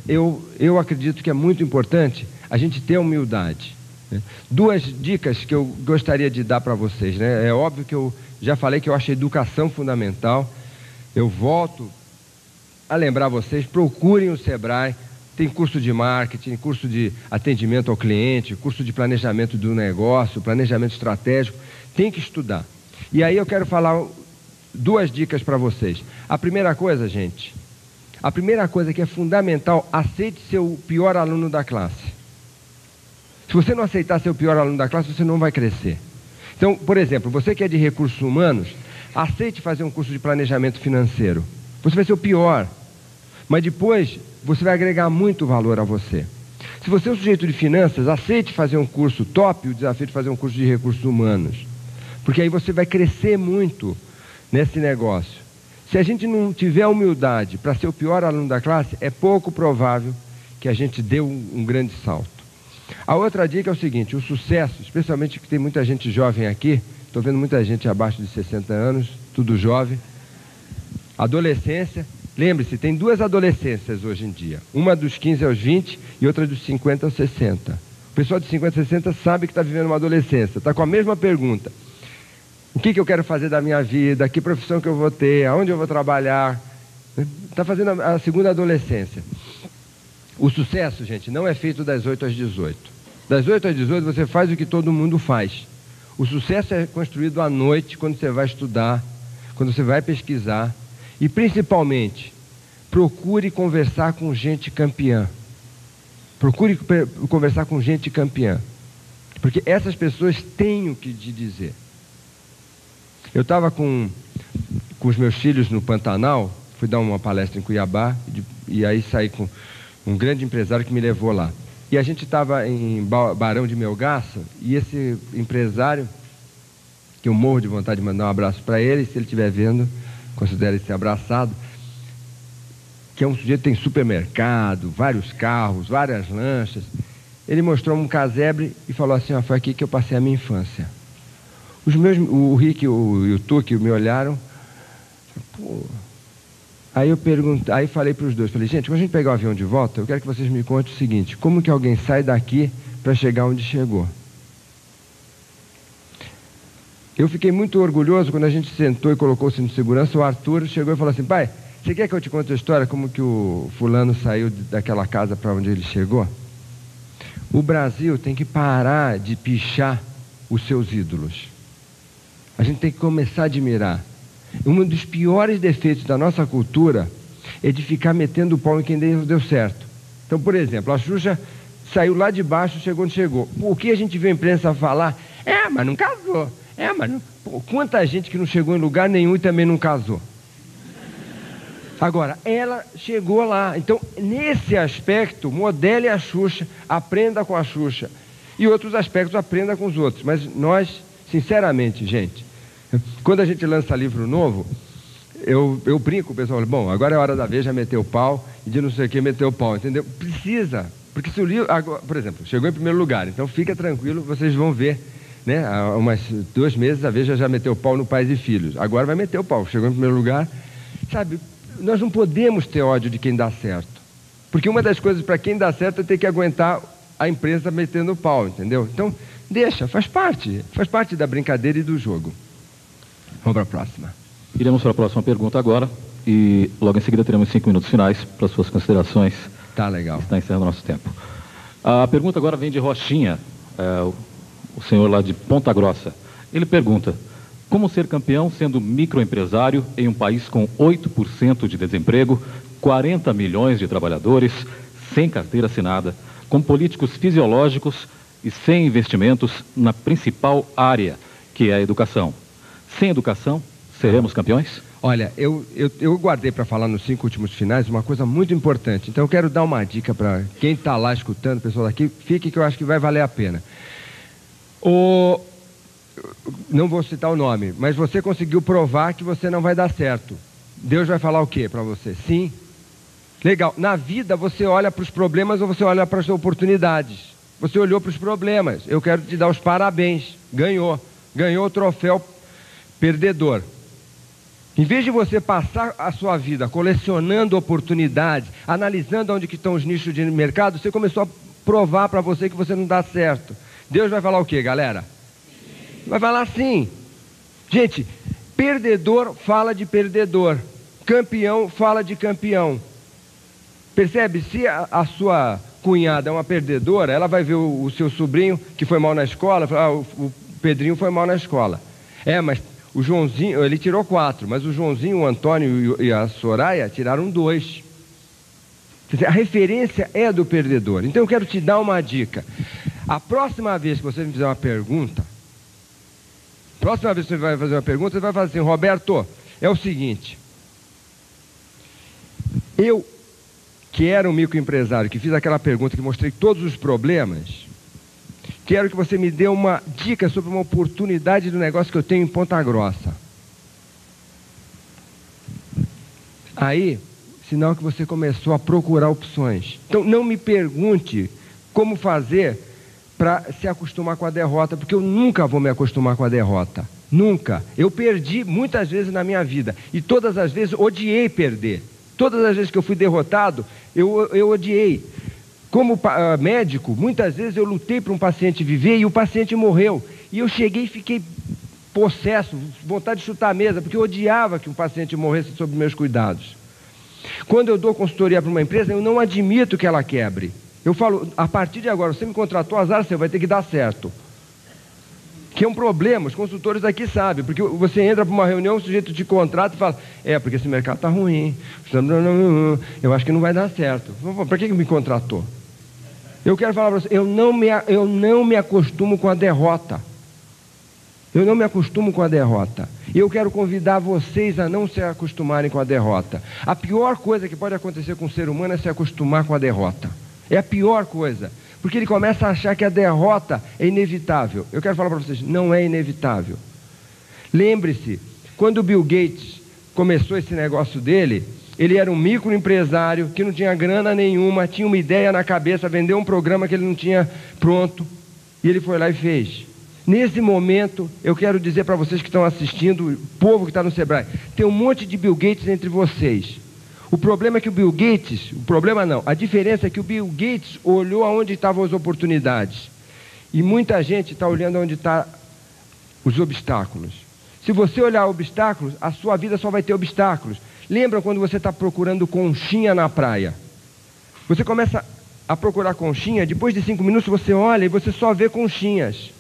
Eu acredito que é muito importante a gente ter humildade. Duas dicas que eu gostaria de dar para vocês, né? É óbvio que eu já falei que eu acho a educação fundamental. Eu volto a lembrar vocês: procurem o Sebrae. Tem curso de marketing, curso de atendimento ao cliente, curso de planejamento do negócio, planejamento estratégico. Tem que estudar. E aí eu quero falar duas dicas para vocês. A primeira coisa, gente, a primeira coisa que é fundamental: aceite ser o pior aluno da classe. Se você não aceitar ser o pior aluno da classe, você não vai crescer. Então, por exemplo, você que é de recursos humanos, aceite fazer um curso de planejamento financeiro. Você vai ser o pior, mas depois você vai agregar muito valor a você. Se você é um sujeito de finanças, aceite fazer um curso top, o desafio de fazer um curso de recursos humanos, porque aí você vai crescer muito nesse negócio. Se a gente não tiver humildade para ser o pior aluno da classe, é pouco provável que a gente dê um grande salto. A outra dica é o seguinte: o sucesso, especialmente que tem muita gente jovem aqui, estou vendo muita gente abaixo de 60 anos, tudo jovem. Adolescência, lembre-se, tem duas adolescências hoje em dia. Uma dos 15 aos 20 e outra dos 50 aos 60. O pessoal de 50 a 60 sabe que está vivendo uma adolescência, está com a mesma pergunta: o que eu quero fazer da minha vida, que profissão que eu vou ter, aonde eu vou trabalhar. Está fazendo a segunda adolescência. O sucesso, gente, não é feito das 8 às 18. Das 8 às 18 você faz o que todo mundo faz. O sucesso é construído à noite, quando você vai estudar, quando você vai pesquisar. E principalmente, procure conversar com gente campeã. Procure conversar com gente campeã. Porque essas pessoas têm o que te dizer. Eu estava com os meus filhos no Pantanal, fui dar uma palestra em Cuiabá, e aí saí com um grande empresário que me levou lá. E a gente estava em Barão de Melgaço, e esse empresário, que eu morro de vontade de mandar um abraço para ele, se ele estiver vendo, considere ser abraçado, que é um sujeito que tem supermercado, vários carros, várias lanchas. Ele mostrou um casebre e falou assim: foi aqui que eu passei a minha infância. O Rick e o Tuque me olharam. Pô. Aí eu falei para os dois, falei: gente, quando a gente pegar o avião de volta, eu quero que vocês me contem o seguinte: como que alguém sai daqui para chegar onde chegou? Eu fiquei muito orgulhoso quando a gente sentou e colocou o cinto de segurança. O Arthur chegou e falou assim: pai, você quer que eu te conte a história como que o fulano saiu daquela casa para onde ele chegou? O Brasil tem que parar de pichar os seus ídolos. A gente tem que começar a admirar. Um dos piores defeitos da nossa cultura é de ficar metendo o pau em quem deu certo. Então, por exemplo, a Xuxa saiu lá de baixo, chegou onde chegou. O que a gente vê a imprensa falar? Mas não casou. Mas não... Pô, quanta gente que não chegou em lugar nenhum e também não casou. Agora, ela chegou lá. Então, nesse aspecto, modele a Xuxa, aprenda com a Xuxa. E outros aspectos, aprenda com os outros. Mas nós, sinceramente, gente, quando a gente lança livro novo, eu brinco, o pessoal fala, bom, agora é hora da Veja meter o pau e de não sei o que meter o pau, entendeu? Precisa, porque se o livro, agora, por exemplo, chegou em primeiro lugar, então fica tranquilo, vocês vão ver, né? Há umas 2 meses a Veja já meteu o pau no Pais e Filhos, agora vai meter o pau, chegou em primeiro lugar, sabe? Nós não podemos ter ódio de quem dá certo, porque uma das coisas para quem dá certo é ter que aguentar a imprensa metendo o pau, entendeu? Então, deixa, faz parte da brincadeira e do jogo. Vamos para a próxima. Iremos para a próxima pergunta agora e logo em seguida teremos 5 minutos finais para suas considerações. Tá legal. Está encerrando o nosso tempo. A pergunta agora vem de Rochinha, o senhor lá de Ponta Grossa. Ele pergunta, como ser campeão sendo microempresário em um país com 8% de desemprego, 40 milhões de trabalhadores, sem carteira assinada, com políticos fisiológicos e sem investimentos na principal área, que é a educação. Sem educação, seremos campeões? Olha, eu guardei para falar nos 5 últimos finais uma coisa muito importante. Então eu quero dar uma dica para quem está lá escutando, pessoal daqui, fique que eu acho que vai valer a pena. Não vou citar o nome, mas você conseguiu provar que você não vai dar certo. Deus vai falar o quê para você? Sim. Legal. Na vida você olha para os problemas ou você olha para as oportunidades? Você olhou para os problemas. Eu quero te dar os parabéns. Ganhou o troféu perdedor. Em vez de você passar a sua vida colecionando oportunidades, analisando onde que estão os nichos de mercado, você começou a provar para você que você não dá certo. Deus vai falar o quê, galera? Vai falar sim. Gente, perdedor fala de perdedor. Campeão fala de campeão. Percebe? Se a sua cunhada é uma perdedora, ela vai ver o seu sobrinho que foi mal na escola, fala, o Pedrinho foi mal na escola. Mas o Joãozinho, ele tirou 4, mas o Joãozinho, o Antônio e a Soraya tiraram 2. Quer dizer, a referência é do perdedor. Então eu quero te dar uma dica. A próxima vez que você me fizer uma pergunta, você vai fazer assim, Roberto, é o seguinte, eu que era um microempresário, que fiz aquela pergunta, que mostrei todos os problemas, quero que você me dê uma dica sobre uma oportunidade do negócio que eu tenho em Ponta Grossa. Aí, sinal que você começou a procurar opções. Então, não me pergunte como fazer para se acostumar com a derrota, porque eu nunca vou me acostumar com a derrota. Nunca. Eu perdi muitas vezes na minha vida, e todas as vezes odiei perder. Todas as vezes que eu fui derrotado, eu odiei. Como médico, muitas vezes eu lutei para um paciente viver e o paciente morreu. E eu cheguei e fiquei possesso, vontade de chutar a mesa, porque eu odiava que um paciente morresse sob meus cuidados. Quando eu dou consultoria para uma empresa, eu não admito que ela quebre. Eu falo, a partir de agora, você me contratou, azar seu, vai ter que dar certo. Que é um problema, os consultores aqui sabem, porque você entra para uma reunião, o sujeito te contrata e fala, porque esse mercado está ruim, eu acho que não vai dar certo. Para que me contratou? Eu quero falar para você, eu não me acostumo com a derrota. Eu não me acostumo com a derrota. E eu quero convidar vocês a não se acostumarem com a derrota. A pior coisa que pode acontecer com o ser humano é se acostumar com a derrota. É a pior coisa. Porque ele começa a achar que a derrota é inevitável. Eu quero falar para vocês, não é inevitável. Lembre-se, quando o Bill Gates começou esse negócio dele, ele era um microempresário que não tinha grana nenhuma, tinha uma ideia na cabeça, vendeu um programa que ele não tinha pronto, e ele foi lá e fez. Nesse momento, eu quero dizer para vocês que estão assistindo, o povo que está no Sebrae, tem um monte de Bill Gates entre vocês. O problema é que o Bill Gates, a diferença é que o Bill Gates olhou aonde estavam as oportunidades. E muita gente está olhando aonde estão os obstáculos. Se você olhar obstáculos, a sua vida só vai ter obstáculos. Lembra quando você está procurando conchinha na praia? Você começa a procurar conchinha, depois de 5 minutos você olha e você só vê conchinhas.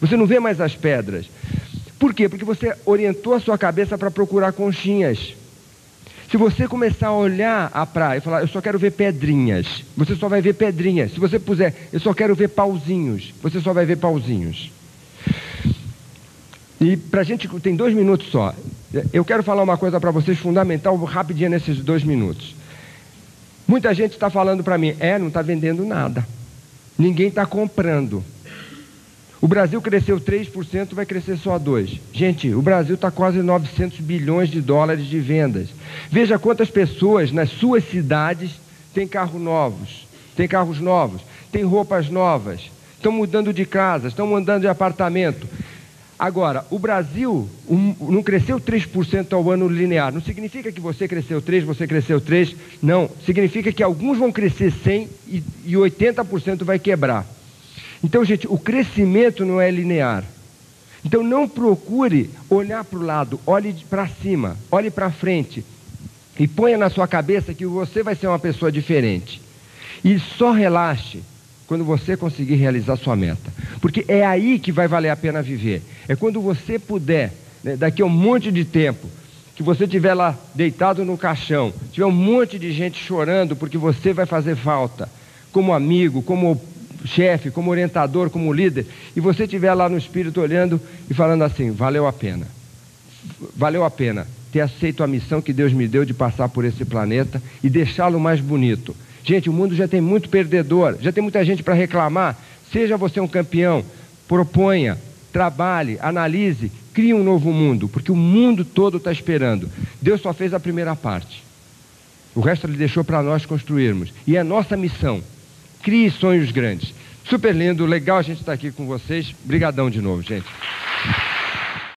Você não vê mais as pedras. Por quê? Porque você orientou a sua cabeça para procurar conchinhas. Se você começar a olhar a praia e falar, eu só quero ver pedrinhas, você só vai ver pedrinhas. Se você puser, eu só quero ver pauzinhos, você só vai ver pauzinhos. E pra gente, tem 2 minutos só. Eu quero falar uma coisa para vocês fundamental, rapidinho nesses 2 minutos. Muita gente está falando para mim, não está vendendo nada. Ninguém está comprando. O Brasil cresceu 3%, vai crescer só 2%. Gente, o Brasil está quase 900 bilhões de dólares de vendas. Veja quantas pessoas nas suas cidades têm carros novos, têm roupas novas, estão mudando de casa, estão mudando de apartamento. Agora, o Brasil não cresceu 3% ao ano linear. Não significa que você cresceu 3%, você cresceu 3%. Não, significa que alguns vão crescer 100% e 80% vai quebrar. Então, gente, o crescimento não é linear. Então, não procure olhar para o lado, olhe para cima, olhe para frente e ponha na sua cabeça que você vai ser uma pessoa diferente. E só relaxe quando você conseguir realizar sua meta. Porque é aí que vai valer a pena viver. É quando você puder, né, daqui a um monte de tempo, que você estiver lá deitado no caixão, tiver um monte de gente chorando porque você vai fazer falta, como amigo, como chefe, como orientador, como líder, e você estiver lá no espírito olhando e falando assim, valeu a pena ter aceito a missão que Deus me deu de passar por esse planeta e deixá-lo mais bonito. Gente, o mundo já tem muito perdedor, já tem muita gente para reclamar. Seja você um campeão, proponha, trabalhe, analise, crie um novo mundo, porque o mundo todo está esperando. Deus só fez a primeira parte, o resto Ele deixou para nós construirmos, e é nossa missão. Crie sonhos grandes. Super lindo, legal a gente estar aqui com vocês. Brigadão de novo, gente.